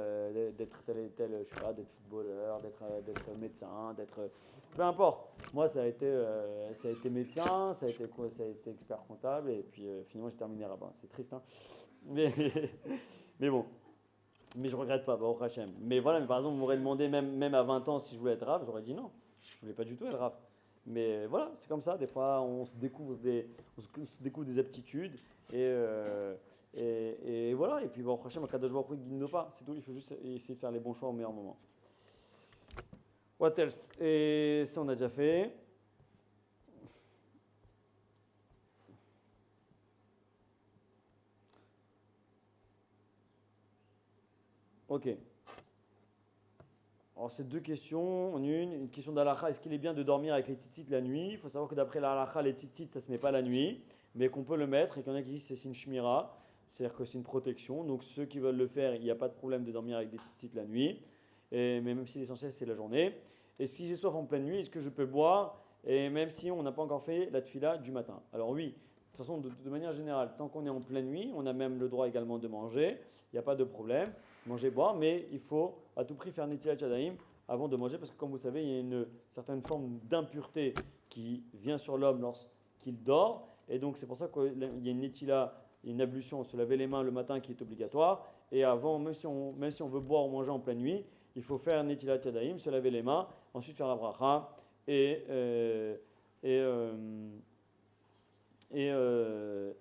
d'être tel et tel, je sais pas, d'être footballeur, d'être médecin, peu importe. Moi, ça a été médecin, ça a été expert comptable, et puis finalement, j'ai terminé rabbin. C'est triste, hein. Mais, mais bon, mais je regrette pas, Baruch Hashem. Mais voilà, mais par exemple, vous m'aurez demandé même à 20 ans si je voulais être rave, j'aurais dit non. Je voulais pas du tout être rave. Mais voilà, c'est comme ça. Des fois, on se découvre des aptitudes et voilà. Et puis, Baruch Hashem, Akadosh Baruch Hu ne guide pas. C'est tout. Il faut juste essayer de faire les bons choix au meilleur moment. What else? Et ça, on a déjà fait. Ok. Alors, c'est deux questions en une. Une question d'Halakha, est-ce qu'il est bien de dormir avec les tzitzit la nuit? Il faut savoir que d'après l'Halakha, les tzitzit, ça ne se met pas la nuit, mais qu'on peut le mettre et qu'il y en a qui disent que c'est une shmira, c'est-à-dire que c'est une protection. Donc, ceux qui veulent le faire, il n'y a pas de problème de dormir avec des tzitzit la nuit, mais même si l'essentiel, c'est la journée. Et si j'ai soif en pleine nuit, est-ce que je peux boire? Et même si on n'a pas encore fait la tfila du matin. Alors, oui, de toute façon, de manière générale, tant qu'on est en pleine nuit, on a même le droit également de manger, il n'y a pas de problème. Manger, boire, mais il faut à tout prix faire Netilat Yadayim avant de manger parce que comme vous savez, il y a une certaine forme d'impureté qui vient sur l'homme lorsqu'il dort et donc c'est pour ça qu'il y a une Netila, une ablution, se laver les mains le matin qui est obligatoire et avant, même si on veut boire ou manger en pleine nuit, il faut faire Netilat Yadayim, se laver les mains, ensuite faire la bracha et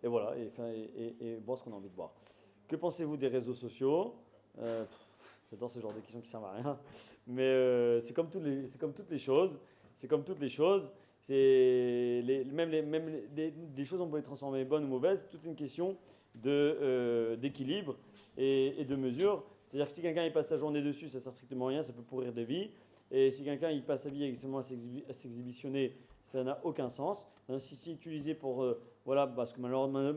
voilà, et boire ce qu'on a envie de boire. Que pensez-vous des réseaux sociaux? J'adore ce genre de questions qui ne servent à rien. Mais c'est comme toutes les choses. C'est comme toutes les choses. Des choses, on peut les transformer bonnes ou mauvaises. C'est toute une question d'équilibre et de mesure. C'est-à-dire que si quelqu'un il passe sa journée dessus, ça ne sert strictement à rien, ça peut pourrir des vies. Et si quelqu'un il passe sa vie exactement à s'exhibitionner, ça n'a aucun sens. Si c'est utilisé pour, voilà, parce que malheureusement,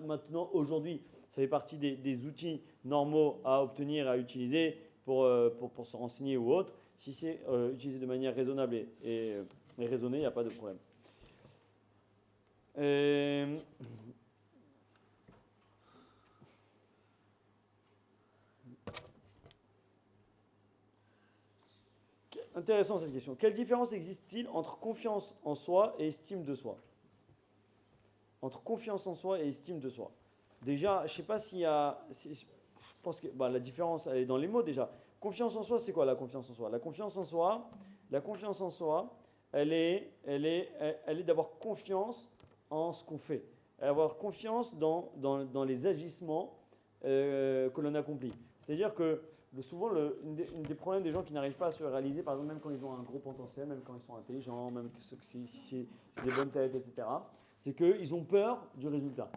maintenant, aujourd'hui, ça fait partie des outils normaux à obtenir, à utiliser pour se renseigner ou autre. Si c'est utilisé de manière raisonnable et raisonnée, il n'y a pas de problème. Intéressant cette question. Quelle différence existe-t-il entre confiance en soi et estime de soi? Entre confiance en soi et estime de soi. Déjà, je ne sais pas s'il y a. Je pense que la différence, elle est dans les mots déjà. Confiance en soi, c'est quoi la confiance en soi? La confiance en soi, elle est d'avoir confiance en ce qu'on fait. Avoir confiance dans les agissements que l'on accomplit. C'est-à-dire que souvent, une des problèmes des gens qui n'arrivent pas à se réaliser, par exemple, même quand ils ont un gros potentiel, même quand ils sont intelligents, même si c'est des bonnes têtes, etc., c'est qu'ils ont peur du résultat.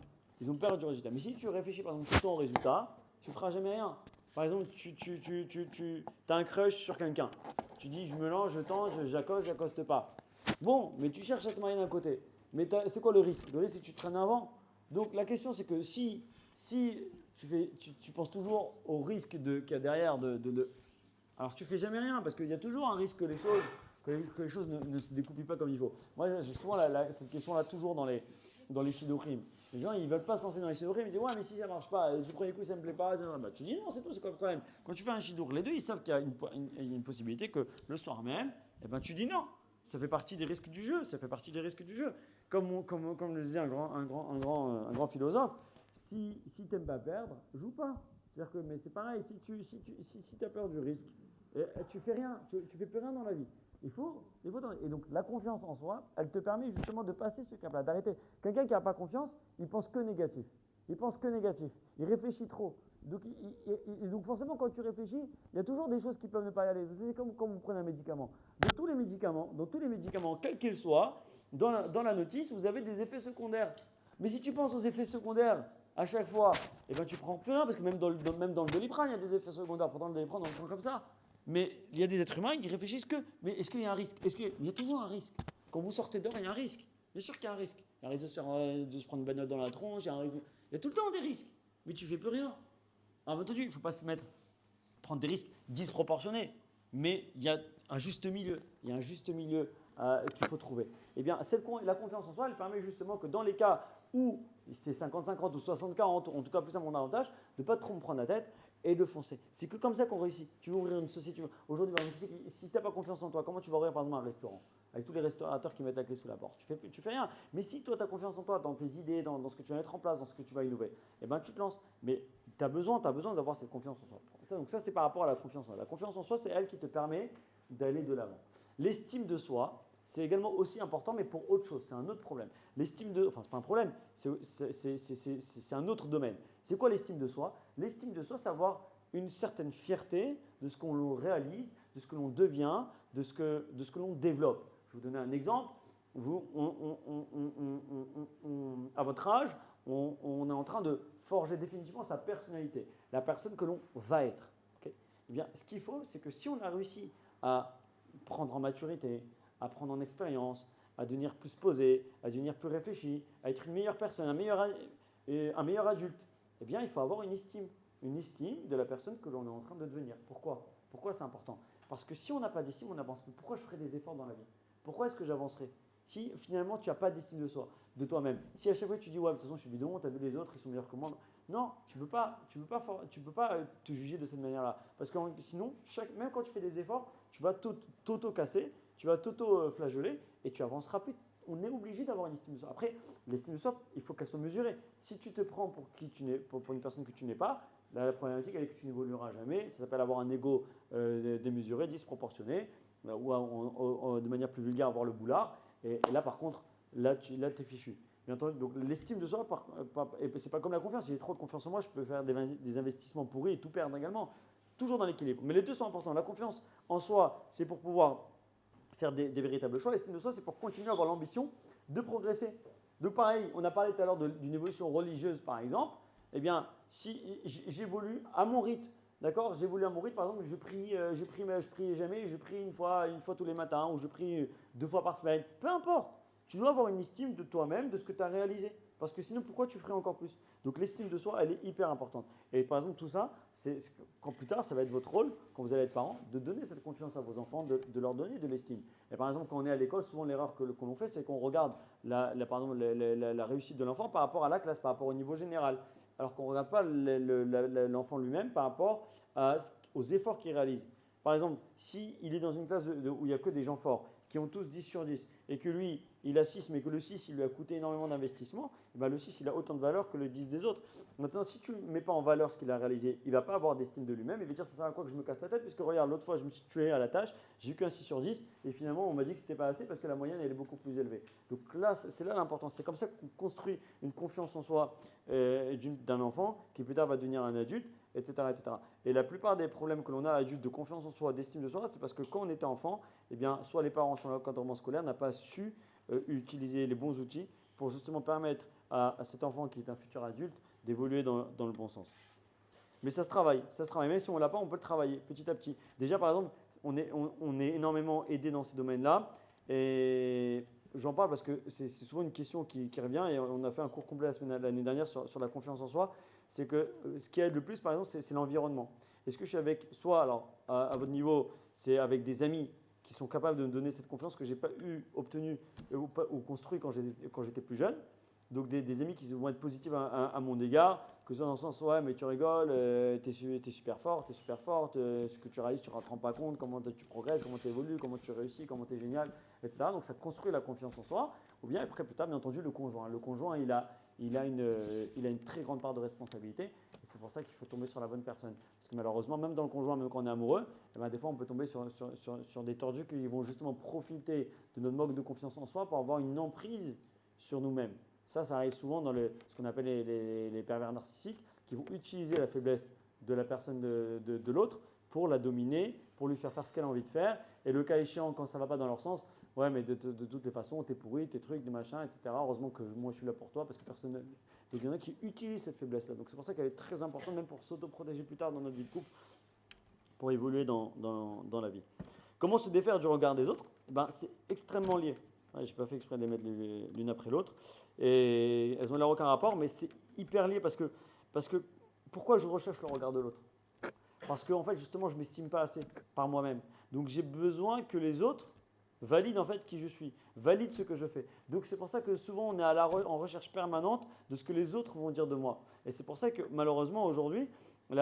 Ils ont peur du résultat. Mais si tu réfléchis, par exemple, tout le temps au résultat, tu ne feras jamais rien. Par exemple, tu as un crush sur quelqu'un. Tu dis, je me lance, je tente, j'accoste pas. Bon, mais tu cherches à te marier d'un côté. Mais c'est quoi le risque? Le risque, c'est que tu te traînes avant. Donc, la question, c'est que si tu penses toujours au risque qu'il y a derrière alors tu fais jamais rien parce qu'il y a toujours un risque que les choses ne se découpent pas comme il faut. Moi j'ai souvent cette question-là toujours dans les shidduchim. Les gens ils veulent pas se lancer dans les shidduchim, ils disent ouais mais si ça marche pas, du premier coup ça me plaît pas, tu dis non c'est tout, c'est quoi le problème? Quand tu fais un shidduch, les deux ils savent qu'il y a une possibilité que le soir même, tu dis non. Ça fait partie des risques du jeu, Comme le disait un grand philosophe. Si tu n'aimes pas perdre, joue pas. C'est-à-dire que, mais c'est pareil, si tu as peur du risque, tu fais rien, tu fais plus rien dans la vie. Et donc la confiance en soi, elle te permet justement de passer ce cap-là, d'arrêter. Quelqu'un qui n'a pas confiance, il pense que négatif. Il réfléchit trop. Donc forcément, quand tu réfléchis, il y a toujours des choses qui peuvent ne pas y aller. C'est comme quand vous prenez un médicament. Dans tous les médicaments, quels qu'ils soient, dans la notice, vous avez des effets secondaires. Mais si tu penses aux effets secondaires à chaque fois, tu prends plus rien parce que même dans le Doliprane, il y a des effets secondaires. Pourtant, le Doliprane, on le prend comme ça. Mais il y a des êtres humains, ils réfléchissent que. Mais est-ce qu'il y a un risque? Il y a toujours un risque. Quand vous sortez dehors, il y a un risque. Bien sûr qu'il y a un risque. Il y a un risque de se prendre une bagnole dans la tronche, il y a tout le temps des risques. Mais tu fais plus rien. Alors, entendu, il ne faut pas prendre des risques disproportionnés. Mais il y a un juste milieu. Qu'il faut trouver. Eh bien, la confiance en soi, elle permet justement que dans les cas où c'est 50-50 ou 60-40, en tout cas plus à mon avantage, de ne pas trop me prendre la tête et de foncer. C'est que comme ça qu'on réussit. Tu veux ouvrir une société. Aujourd'hui, si tu n'as pas confiance en toi, comment tu vas ouvrir par exemple un restaurant? Avec tous les restaurateurs qui mettent la clé sous la porte. Tu fais rien. Mais si toi, tu as confiance en toi, dans tes idées, dans ce que tu vas mettre en place, dans ce que tu vas innover, tu te lances. Mais tu as besoin d'avoir cette confiance en soi. Donc ça, c'est par rapport à la confiance en soi. La confiance en soi, c'est elle qui te permet d'aller de l'avant. L'estime de soi, c'est également aussi important, mais pour autre chose. C'est un autre problème. C'est pas un problème, c'est un autre domaine. C'est quoi l'estime de soi? L'estime de soi, c'est avoir une certaine fierté de ce qu'on réalise, de ce que l'on devient, de ce que l'on développe. Je vais vous donner un exemple. À votre âge, on est en train de forger définitivement sa personnalité, la personne que l'on va être. Okay? Eh bien, ce qu'il faut, c'est que si on a réussi à prendre en maturité, à prendre en expérience, à devenir plus posé, à devenir plus réfléchi, à être une meilleure personne, un meilleur adulte, eh bien, il faut avoir une estime de la personne que l'on est en train de devenir. Pourquoi c'est important? Parce que si on n'a pas d'estime, on n'avance plus. Pourquoi je ferai des efforts dans la vie? Pourquoi est-ce que j'avancerai? Si finalement tu n'as pas d'estime de toi-même, si à chaque fois tu dis ouais, de toute façon je suis bidon, tu as vu les autres, ils sont meilleurs que moi. Non, tu peux pas te juger de cette manière-là. Parce que sinon, même quand tu fais des efforts, tu vas t'auto-casser, tu vas t'auto-flageoler et tu avanceras plus. On est obligé d'avoir une estime de soi. Après, l'estime de soi, il faut qu'elle soit mesurée. Si tu te prends pour une personne que tu n'es pas, la problématique elle est que tu n'évolueras jamais. Ça s'appelle avoir un ego démesuré, disproportionné, ou de manière plus vulgaire avoir le boulard. Et là, par contre, là, tu es fichu. Bien entendu, donc l'estime de soi, c'est pas comme la confiance. Si j'ai trop de confiance en moi, je peux faire des investissements pourris et tout perdre également. Toujours dans l'équilibre. Mais les deux sont importants. La confiance en soi, c'est pour pouvoir faire des véritables choix. L'estime de soi, c'est pour continuer à avoir l'ambition de progresser. Donc pareil, on a parlé tout à l'heure d'une évolution religieuse, par exemple. Eh bien, si j'évolue à mon rythme, D'accord, j'ai voulu un mouride, par exemple, je prie, mais je prie jamais, je prie une fois tous les matins, ou je prie 2 fois par semaine. Peu importe. Tu dois avoir une estime de toi-même, de ce que tu as réalisé. Parce que sinon, pourquoi tu ferais encore plus? Donc l'estime de soi, elle est hyper importante. Et par exemple, tout ça, quand plus tard, ça va être votre rôle, quand vous allez être parent, de donner cette confiance à vos enfants, de leur donner de l'estime. Et par exemple, quand on est à l'école, souvent l'erreur que l'on fait, c'est qu'on regarde par exemple, la réussite de l'enfant par rapport à la classe, par rapport au niveau général. Alors qu'on ne regarde pas l'enfant lui-même par rapport aux efforts qu'il réalise. Par exemple, s'il est dans une classe où il n'y a que des gens forts, qui ont tous 10 sur 10, et que lui, il a 6, mais que le 6, il lui a coûté énormément d'investissement, et ben le 6, il a autant de valeur que le 10 des autres. Maintenant, si tu ne mets pas en valeur ce qu'il a réalisé, il ne va pas avoir d'estime de lui-même, il va dire ça sert à quoi que je me casse la tête, puisque regarde, l'autre fois, je me suis tué à la tâche, j'ai eu qu'un 6 sur 10, et finalement, on m'a dit que ce n'était pas assez parce que la moyenne, elle est beaucoup plus élevée. Donc là, c'est là l'importance. C'est comme ça qu'on construit une confiance en soi d'un enfant qui plus tard va devenir un adulte, etc., etc. Et la plupart des problèmes que l'on a adulte de confiance en soi, d'estime de soi, c'est parce que quand on était enfant, eh bien, soit les parents, soit l'encadrement scolaire n'a pas su utiliser les bons outils pour justement permettre à cet enfant qui est un futur adulte d'évoluer dans le bon sens. Mais ça se travaille, ça se travaille. Même si on ne l'a pas, on peut le travailler petit à petit. Déjà, par exemple, on est énormément aidé dans ces domaines-là. Et j'en parle parce que c'est souvent une question qui revient. Et on a fait un cours complet l'année dernière sur la confiance en soi. C'est que ce qui aide le plus, par exemple, c'est l'environnement. Est-ce que je suis avec, soit, alors, à votre niveau, c'est avec des amis qui sont capables de me donner cette confiance que je n'ai pas obtenue ou construit quand j'étais plus jeune. Donc des amis qui vont être positifs à mon égard, que ce soit dans le sens, ouais, mais tu rigoles, t'es super fort, ce que tu réalises, tu ne te rends pas compte, comment tu progresses, comment tu évolues, comment tu réussis, comment tu es génial, etc. Donc ça construit la confiance en soi. Ou bien après, plus tard, bien entendu, le conjoint. Le conjoint, il a une très grande part de responsabilité. Et c'est pour ça qu'il faut tomber sur la bonne personne. Parce que malheureusement, même dans le conjoint, même quand on est amoureux, eh ben, des fois, on peut tomber sur des tordus qui vont justement profiter de notre manque de confiance en soi pour avoir une emprise sur nous-mêmes. Ça arrive souvent dans ce qu'on appelle les pervers narcissiques qui vont utiliser la faiblesse de la personne de l'autre pour la dominer, pour lui faire ce qu'elle a envie de faire. Et le cas échéant, quand ça ne va pas dans leur sens, ouais, mais de toutes les façons, t'es pourri, tes trucs, des machins, etc. Heureusement que moi je suis là pour toi parce que personne. Donc il y en a qui utilisent cette faiblesse-là. Donc c'est pour ça qu'elle est très importante, même pour s'autoprotéger plus tard dans notre vie de couple, pour évoluer dans la vie. Comment se défaire du regard des autres? Ben, c'est extrêmement lié. Ouais, je n'ai pas fait exprès de les mettre l'une après l'autre. Et elles n'ont l'air aucun rapport, mais c'est hyper lié parce que pourquoi je recherche le regard de l'autre? Parce que en fait, justement, je ne m'estime pas assez par moi-même. Donc j'ai besoin que les autres valident en fait qui je suis, valident ce que je fais. Donc c'est pour ça que souvent on est en recherche permanente de ce que les autres vont dire de moi. Et c'est pour ça que malheureusement aujourd'hui, on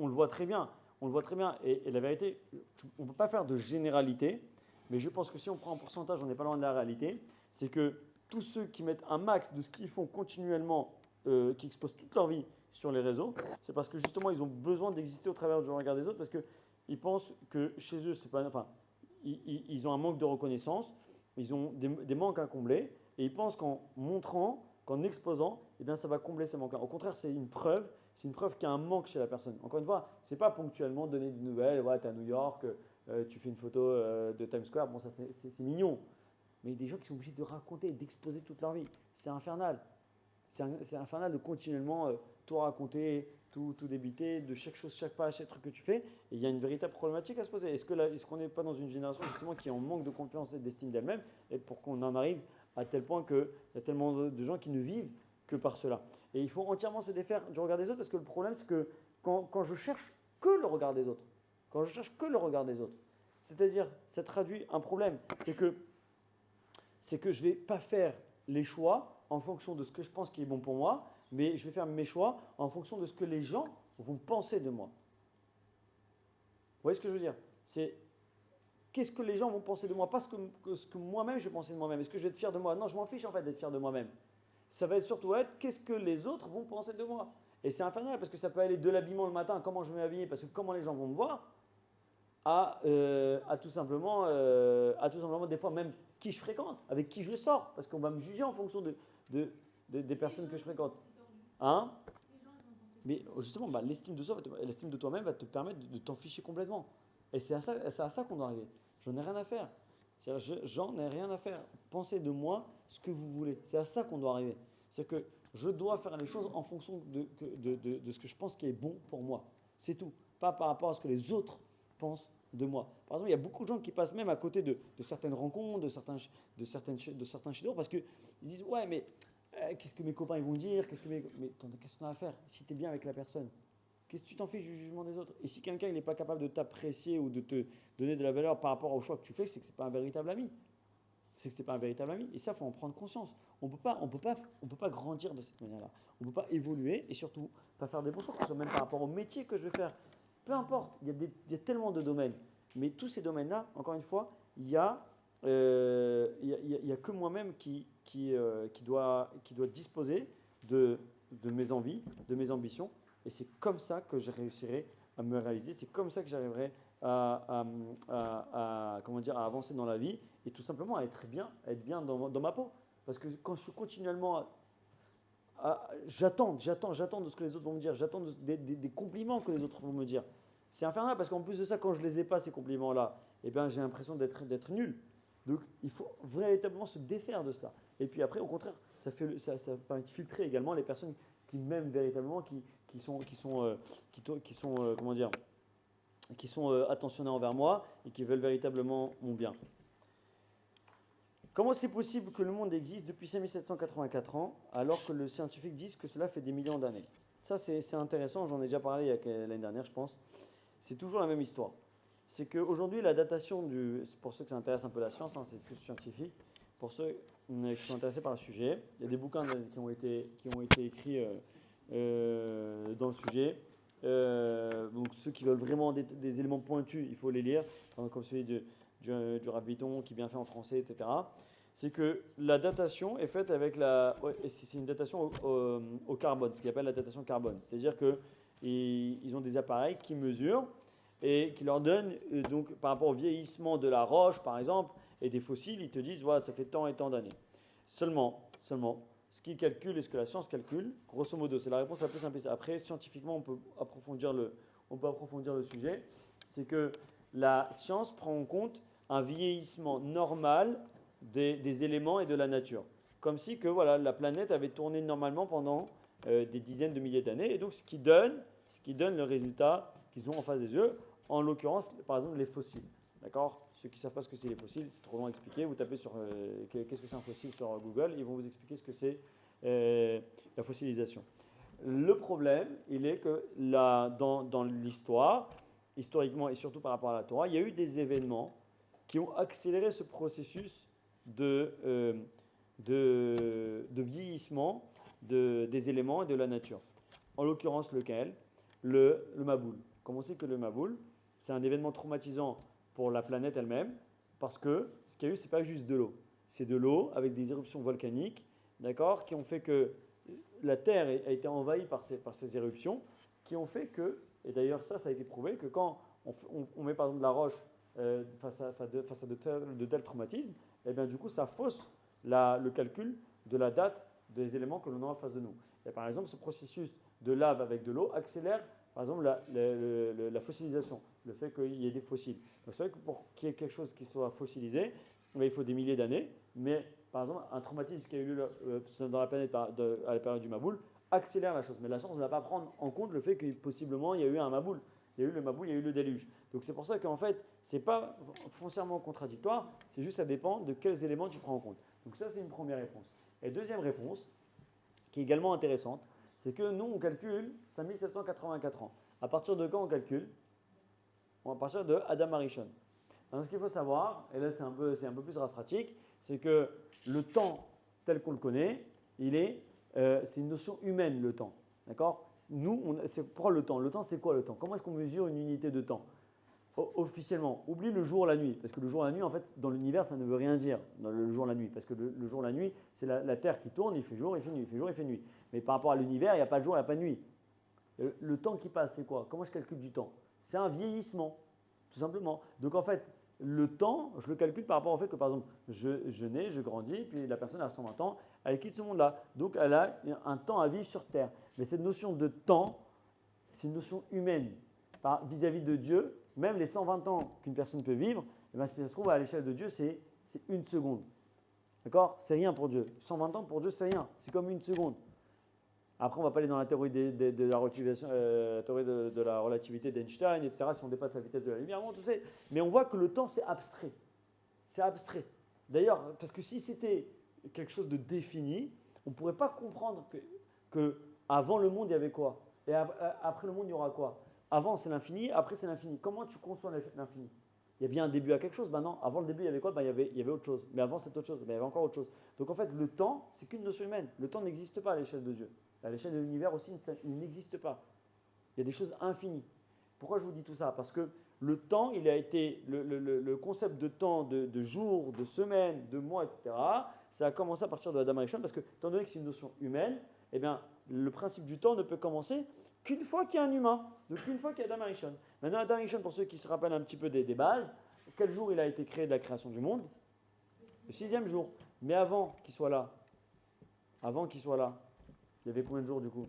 le voit très bien. On le voit très bien. Et la vérité, on ne peut pas faire de généralité. Mais je pense que si on prend un pourcentage, on n'est pas loin de la réalité, c'est que tous ceux qui mettent un max de ce qu'ils font continuellement, qui exposent toute leur vie sur les réseaux, c'est parce que justement ils ont besoin d'exister au travers du regard des autres, parce qu'ils pensent que chez eux, c'est pas, enfin, ils ont un manque de reconnaissance, ils ont des manques à combler, et ils pensent qu'en montrant, qu'en exposant, eh bien, ça va combler ces manques-là. Au contraire, c'est une preuve qu'il y a un manque chez la personne. Encore une fois, c'est pas ponctuellement donner des nouvelles, ouais, tu es à New York, tu fais une photo de Times Square, bon ça c'est mignon, mais il y a des gens qui sont obligés de raconter et d'exposer toute leur vie. C'est infernal. C'est infernal de continuellement tout raconter, tout débiter, de chaque chose, chaque pas, chaque truc que tu fais. Et il y a une véritable problématique à se poser. Est-ce qu'on n'est pas dans une génération justement qui est en manque de confiance et d'estime d'elle-même, et pour qu'on en arrive à tel point qu'il y a tellement de gens qui ne vivent que par cela. Et il faut entièrement se défaire du regard des autres, parce que le problème c'est que quand je cherche que le regard des autres, c'est-à-dire, ça traduit un problème, c'est que je ne vais pas faire les choix en fonction de ce que je pense qui est bon pour moi, mais je vais faire mes choix en fonction de ce que les gens vont penser de moi. Vous voyez ce que je veux dire? C'est qu'est-ce que les gens vont penser de moi, pas ce que moi-même je vais penser de moi-même. Est-ce que je vais être fier de moi? Non, je m'en fiche en fait d'être fier de moi-même. Ça va surtout être qu'est-ce que les autres vont penser de moi. Et c'est infernal parce que ça peut aller de l'habillement le matin, comment je vais m'habiller, parce que comment les gens vont me voir, à tout simplement des fois même qui je fréquente, avec qui je sors, parce qu'on va me juger en fonction des personnes que je fréquente. Hein? Mais justement, l'estime de soi, l'estime de toi-même va te permettre de t'en ficher complètement. Et c'est à ça qu'on doit arriver. J'en ai rien à faire. J'en ai rien à faire. Pensez de moi ce que vous voulez. C'est à ça qu'on doit arriver. C'est que je dois faire les choses en fonction de ce que je pense qui est bon pour moi. C'est tout. Pas par rapport à ce que les autres pensent de moi. Par exemple, il y a beaucoup de gens qui passent même à côté de certaines rencontres, de certains chefs parce qu'ils disent ouais, mais qu'est-ce que mes copains ils vont dire, mais qu'est-ce que tu as à faire si tu es bien avec la personne? Qu'est-ce que tu t'en fais du jugement des autres? Et si quelqu'un n'est pas capable de t'apprécier ou de te donner de la valeur par rapport au choix que tu fais, c'est que ce n'est pas un véritable ami. C'est que ce n'est pas un véritable ami. Et ça, il faut en prendre conscience. On ne peut pas grandir de cette manière-là. On ne peut pas évoluer et surtout pas faire des bons choix, que ce soit même par rapport au métier que je vais faire. Peu importe, il y a tellement de domaines. Mais tous ces domaines-là, encore une fois, il y a que moi-même qui doit disposer de mes envies, de mes ambitions. Et c'est comme ça que je réussirai à me réaliser. C'est comme ça que j'arriverai à avancer dans la vie et tout simplement à être bien dans ma peau. Parce que quand je suis continuellement j'attends de ce que les autres vont me dire, j'attends des compliments que les autres vont me dire. C'est infernal parce qu'en plus de ça, quand je ne les ai pas, ces compliments-là, eh bien, j'ai l'impression d'être nul. Donc il faut véritablement se défaire de cela. Et puis après, au contraire, ça permet de filtrer également les personnes qui m'aiment véritablement, qui sont attentionnés envers moi et qui veulent véritablement mon bien. Comment c'est possible que le monde existe depuis 5784 ans alors que les scientifiques disent que cela fait des millions d'années? Ça, c'est intéressant, j'en ai déjà parlé l'année dernière, je pense. C'est toujours la même histoire. C'est qu'aujourd'hui, la datation pour ceux qui s'intéressent un peu à la science, c'est plus scientifique, pour ceux qui sont intéressés par le sujet, il y a des bouquins qui ont été écrits dans le sujet. Donc ceux qui veulent vraiment des éléments pointus, il faut les lire, comme celui du Rav Biton qui est bien fait en français, etc. C'est que la datation est faite avec c'est une datation au carbone, ce qu'ils appelle la datation carbone. C'est-à-dire qu'ils ont des appareils qui mesurent et qui leur donnent, donc par rapport au vieillissement de la roche par exemple, et des fossiles, ils te disent voilà, ça fait tant et tant d'années. Seulement, ce qu'ils calculent et ce que la science calcule, grosso modo, c'est la réponse la plus simple. Après, scientifiquement, on peut approfondir le sujet. C'est que la science prend en compte un vieillissement normal des éléments et de la nature. Comme si que, voilà, la planète avait tourné normalement pendant des dizaines de milliers d'années. Et donc, ce qui donne le résultat qu'ils ont en face des yeux, en l'occurrence, par exemple, les fossiles. D'accord ? Ceux qui ne savent pas ce que c'est les fossiles, c'est trop long à expliquer. Vous tapez sur qu'est-ce que c'est un fossile sur Google, ils vont vous expliquer ce que c'est la fossilisation. Le problème, il est que dans l'histoire, historiquement et surtout par rapport à la Torah, il y a eu des événements qui ont accéléré ce processus de vieillissement des éléments et de la nature. En l'occurrence, lequel ? Le Maboul. Comme on sait que le Maboul, c'est un événement traumatisant pour la planète elle-même, parce que ce qu'il y a eu, ce n'est pas juste de l'eau. C'est de l'eau avec des éruptions volcaniques, d'accord, qui ont fait que la Terre a été envahie par ces éruptions, qui ont fait que, et d'ailleurs ça a été prouvé, que quand on met par exemple de la roche face à de tels traumatismes, et bien du coup ça fausse le calcul de la date des éléments que l'on a en face de nous. Et par exemple, ce processus de lave avec de l'eau accélère par exemple la fossilisation, le fait qu'il y ait des fossiles. Donc c'est vrai que pour qu'il y ait quelque chose qui soit fossilisé, il faut des milliers d'années, mais par exemple un traumatisme qui a eu lieu dans la planète à la période du Maboul accélère la chose. Mais la science ne va pas prendre en compte le fait que possiblement il y a eu un Maboul. Il y a eu le Maboul, il y a eu le déluge. Donc c'est pour ça qu'en fait, ce n'est pas foncièrement contradictoire, c'est juste ça dépend de quels éléments tu prends en compte. Donc ça c'est une première réponse. Et deuxième réponse, qui est également intéressante, c'est que nous on calcule 5784 ans. À partir de quand on calcule ? À partir de Adam Arishon. Alors ce qu'il faut savoir, et là c'est un peu plus rastratique, c'est que le temps tel qu'on le connaît, c'est une notion humaine le temps. D'accord ? Nous, c'est quoi le temps ? Le temps, c'est quoi le temps ? Comment est-ce qu'on mesure une unité de temps ? Officiellement, oublie le jour, la nuit, parce que le jour, la nuit, en fait, dans l'univers, ça ne veut rien dire, dans le jour, la nuit, parce que le jour, la nuit, c'est la Terre qui tourne, il fait jour, il fait nuit, il fait jour, il fait nuit. Mais par rapport à l'univers, il n'y a pas de jour, il n'y a pas de nuit. Le temps qui passe, c'est quoi ? Comment je calcule du temps ? C'est un vieillissement, tout simplement. Donc en fait, le temps, je le calcule par rapport au fait que, par exemple, je nais, je grandis, puis la personne a 120 ans, elle quitte ce monde-là. Donc elle a un temps à vivre sur Terre. Mais cette notion de temps, c'est une notion humaine. Vis-à-vis de Dieu, même les 120 ans qu'une personne peut vivre, eh bien, si ça se trouve, à l'échelle de Dieu, c'est une seconde. D'accord? C'est rien pour Dieu. 120 ans pour Dieu, c'est rien. C'est comme une seconde. Après, on va pas aller dans la théorie de la relativité, théorie de la relativité d'Einstein, etc. Si on dépasse la vitesse de la lumière, bon, tout ça. Mais on voit que le temps, c'est abstrait. C'est abstrait. D'ailleurs, parce que si c'était quelque chose de défini, on ne pourrait pas comprendre que avant le monde, il y avait quoi? Et après le monde, il y aura quoi? Avant, c'est l'infini, après, c'est l'infini. Comment tu conçois l'infini? Il y a bien un début à quelque chose. Ben non, avant le début, il y avait quoi? Ben, il y avait autre chose. Mais avant, c'est autre chose. Ben, il y avait encore autre chose. Donc en fait, le temps, c'est qu'une notion humaine. Le temps n'existe pas à l'échelle de Dieu. À l'échelle de l'univers aussi, il n'existe pas. Il y a des choses infinies. Pourquoi je vous dis tout ça? Parce que le temps, il a été, le concept de temps, de jours, de semaines, de mois, etc., ça a commencé à partir de Adam Arishon, parce que, étant donné que c'est une notion humaine, eh bien, le principe du temps ne peut commencer qu'une fois qu'il y a un humain, donc une fois qu'il y a Adam Arishon. Maintenant, Adam Arishon, pour ceux qui se rappellent un petit peu des bases, quel jour il a été créé de la création du monde? Le 6e jour. Mais avant qu'il soit là, il y avait combien de jours du coup?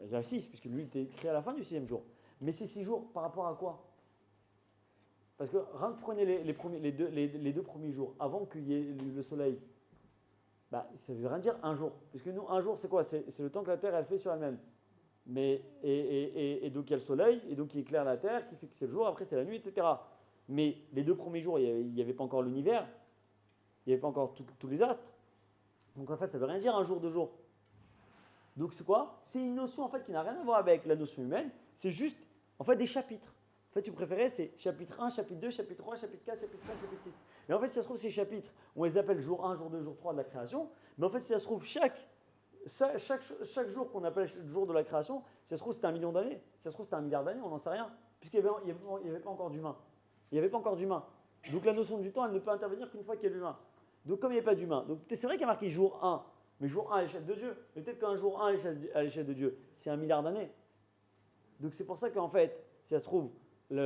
Il y a 6, puisque lui, il était créé à la fin du 6e jour. Mais ces 6 jours, par rapport à quoi? Parce que rien que prenez les deux premiers jours, avant qu'il y ait le soleil, bah, ça ne veut rien dire un jour. Puisque nous, un jour, c'est quoi? C'est le temps que la Terre, elle fait sur elle-même. Et donc, il y a le soleil, et donc il éclaire la Terre, qui fait que c'est le jour, après c'est la nuit, etc. Mais les 2 premiers jours, il n'y avait pas encore l'univers, il n'y avait pas encore tous les astres. Donc en fait, ça ne veut rien dire un jour, 2 jours. Donc c'est quoi? C'est une notion en fait qui n'a rien à voir avec la notion humaine, c'est juste en fait des chapitres. En fait, si vous préférez, c'est chapitre 1, chapitre 2, chapitre 3, chapitre 4, chapitre 5, chapitre 6. Et en fait, si ça se trouve, ces chapitres, on les appelle jour 1, jour 2, jour 3 de la création, mais en fait, si ça se trouve, chaque jour qu'on appelle le jour de la création, si ça se trouve, c'était 1 million d'années, si ça se trouve, c'était 1 milliard d'années, on n'en sait rien, puisqu'il n'y avait pas encore d'humain. Il n'y avait pas encore d'humain. Donc la notion du temps, elle ne peut intervenir qu'une fois qu'il y a l'humain. Donc comme il n'y a pas d'humain, donc c'est vrai qu'il y a marqué jour 1, mais jour 1 à l'échelle de Dieu. Mais peut-être qu'un jour 1 à l'échelle de Dieu, c'est 1 milliard d'années. Donc c'est pour ça qu'en fait, si ça se trouve, quand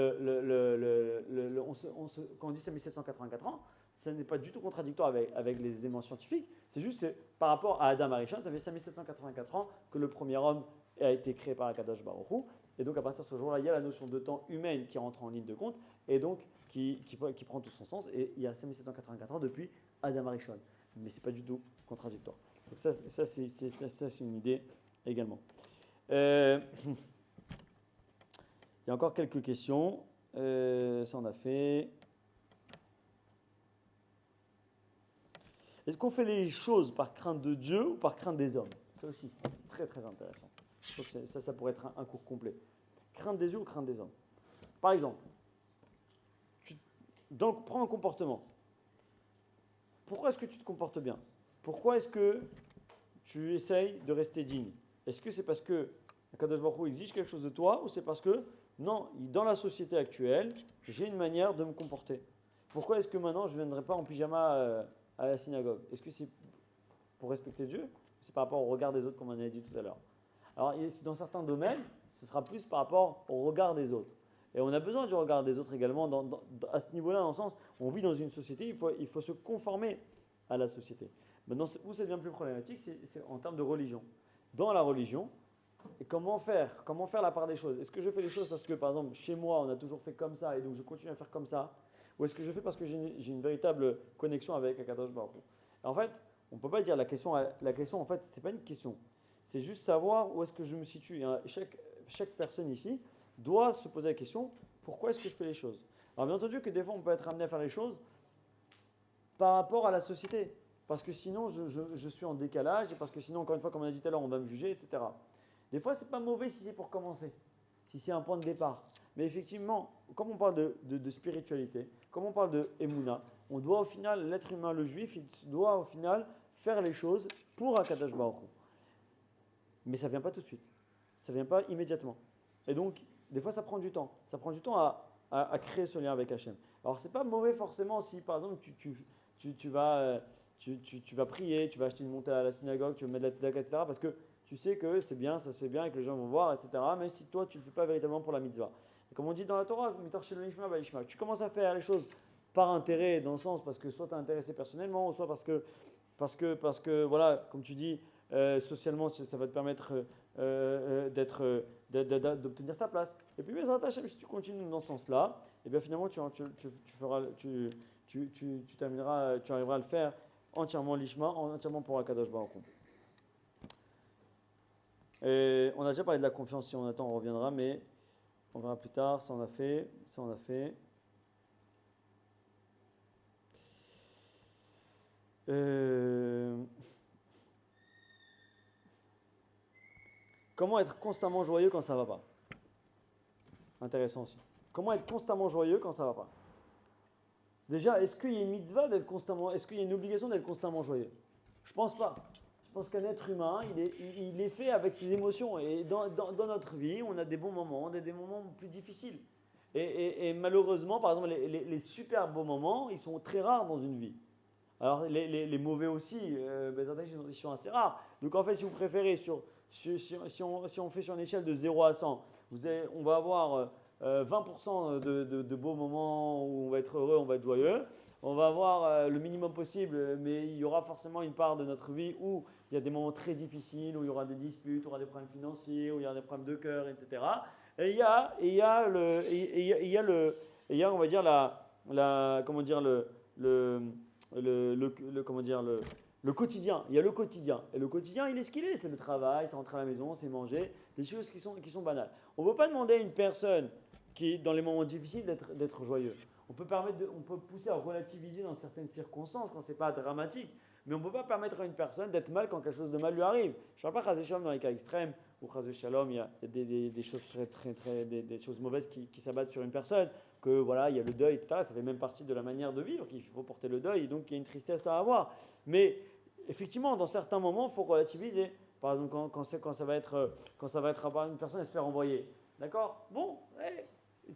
on dit 5784 ans, ça n'est pas du tout contradictoire avec les éléments scientifiques. C'est juste par rapport à Adam Arishon, ça fait 5784 ans que le premier homme a été créé par Akadosh Baruch Hu. Et donc à partir de ce jour-là, il y a la notion de temps humaine qui rentre en ligne de compte et donc qui prend tout son sens. Et il y a 5784 ans depuis Adam Arishon. Mais ce n'est pas du tout contradictoire. Donc ça c'est une idée également. Il y a encore quelques questions. Ça on a fait. Est-ce qu'on fait les choses par crainte de Dieu ou par crainte des hommes? Ça aussi, c'est très très intéressant. Ça pourrait être un cours complet. Crainte des yeux ou crainte des hommes? Par exemple, donc prends un comportement. Pourquoi est-ce que tu te comportes bien? Pourquoi est-ce que tu essayes de rester digne? Est-ce que c'est parce que Akadosh Baruch Hu exige quelque chose de toi ou c'est parce que non, dans la société actuelle, j'ai une manière de me comporter? Pourquoi est-ce que maintenant je ne viendrai pas en pyjama à la synagogue? Est-ce que c'est pour respecter Dieu? C'est par rapport au regard des autres comme on a dit tout à l'heure. Alors dans certains domaines, ce sera plus par rapport au regard des autres. Et on a besoin du regard des autres également à ce niveau-là, dans le sens où on vit dans une société, il faut se conformer à la société. Maintenant, où c'est bien plus problématique, c'est en termes de religion. Dans la religion, et comment faire la part des choses? Est-ce que je fais les choses parce que, par exemple, chez moi, on a toujours fait comme ça et donc je continue à faire comme ça? Ou est-ce que je fais parce que j'ai une véritable connexion avec Akadosh Baruch Hu? En fait, on ne peut pas dire la question, en fait, ce n'est pas une question. C'est juste savoir où est-ce que je me situe. Chaque personne ici doit se poser la question, pourquoi est-ce que je fais les choses? Alors bien entendu que des fois, on peut être amené à faire les choses par rapport à la société. Parce que sinon, je suis en décalage et parce que sinon, encore une fois, comme on a dit tout à l'heure, on va me juger, etc. Des fois, ce n'est pas mauvais si c'est pour commencer, si c'est un point de départ. Mais effectivement, comme on parle de spiritualité, comme on parle de Emouna, on doit au final, l'être humain, le juif, il doit au final faire les choses pour Akadosh Baruch Hu. Mais ça ne vient pas tout de suite. Ça ne vient pas immédiatement. Et donc, des fois, ça prend du temps. Ça prend du temps à créer ce lien avec Hachem. Alors, ce n'est pas mauvais forcément si, par exemple, tu vas prier, tu vas acheter une montée à la synagogue, tu vas mettre de la tzedaka, etc. Parce que tu sais que c'est bien, ça se fait bien et que les gens vont voir, etc. Même si toi, tu ne le fais pas véritablement pour la mitzvah. Et comme on dit dans la Torah, tu commences à faire les choses par intérêt, dans le sens parce que soit tu es intéressé personnellement, soit parce que voilà, comme tu dis, socialement, ça va te permettre d'obtenir ta place. Et puis, si tu continues dans ce sens-là, et bien finalement, tu tu arriveras à le faire entièrement lishma, entièrement pour Akadosh Baruch Hu. Et on a déjà parlé de la confiance, si on attend, on reviendra, mais on verra plus tard. Ça, on a fait. Comment être constamment joyeux quand ça ne va pas? Intéressant aussi. Comment être constamment joyeux quand ça ne va pas? Déjà, est-ce qu'il y a une mitzvah d'être constamment, est-ce qu'il y a une obligation d'être constamment joyeux? Je pense pas. Je pense qu'un être humain, il est fait avec ses émotions. Et dans notre vie, on a des bons moments, on a des moments plus difficiles. Et malheureusement, par exemple, les super beaux moments, ils sont très rares dans une vie. Alors les mauvais aussi, ils sont assez rares. Donc en fait, si vous préférez, si on fait sur une échelle de 0 à 100, on va avoir 20% de beaux moments où on va être heureux, on va être joyeux. On va avoir le minimum possible, mais il y aura forcément une part de notre vie où il y a des moments très difficiles, où il y aura des disputes, où il y aura des problèmes financiers, où il y aura des problèmes de cœur, etc. Et il y a, on va dire, le quotidien. Il y a le quotidien. Et le quotidien, il est ce qu'il est. C'est le travail, c'est rentrer à la maison, c'est manger, des choses qui sont banales. On ne peut pas demander à une personne qui est dans les moments difficiles d'être joyeux. On peut pousser à relativiser dans certaines circonstances quand ce n'est pas dramatique, mais on ne peut pas permettre à une personne d'être mal quand quelque chose de mal lui arrive. Je ne parle pas Chazé Shalom dans les cas extrêmes, où Chazé Shalom, il y a des choses des choses mauvaises qui s'abattent sur une personne, que voilà, il y a le deuil, etc. Ça fait même partie de la manière de vivre, qu'il faut porter le deuil, et donc il y a une tristesse à avoir. Mais effectivement, dans certains moments, il faut relativiser. Par exemple, quand ça va être une personne et se faire envoyer. D'accord? Bon,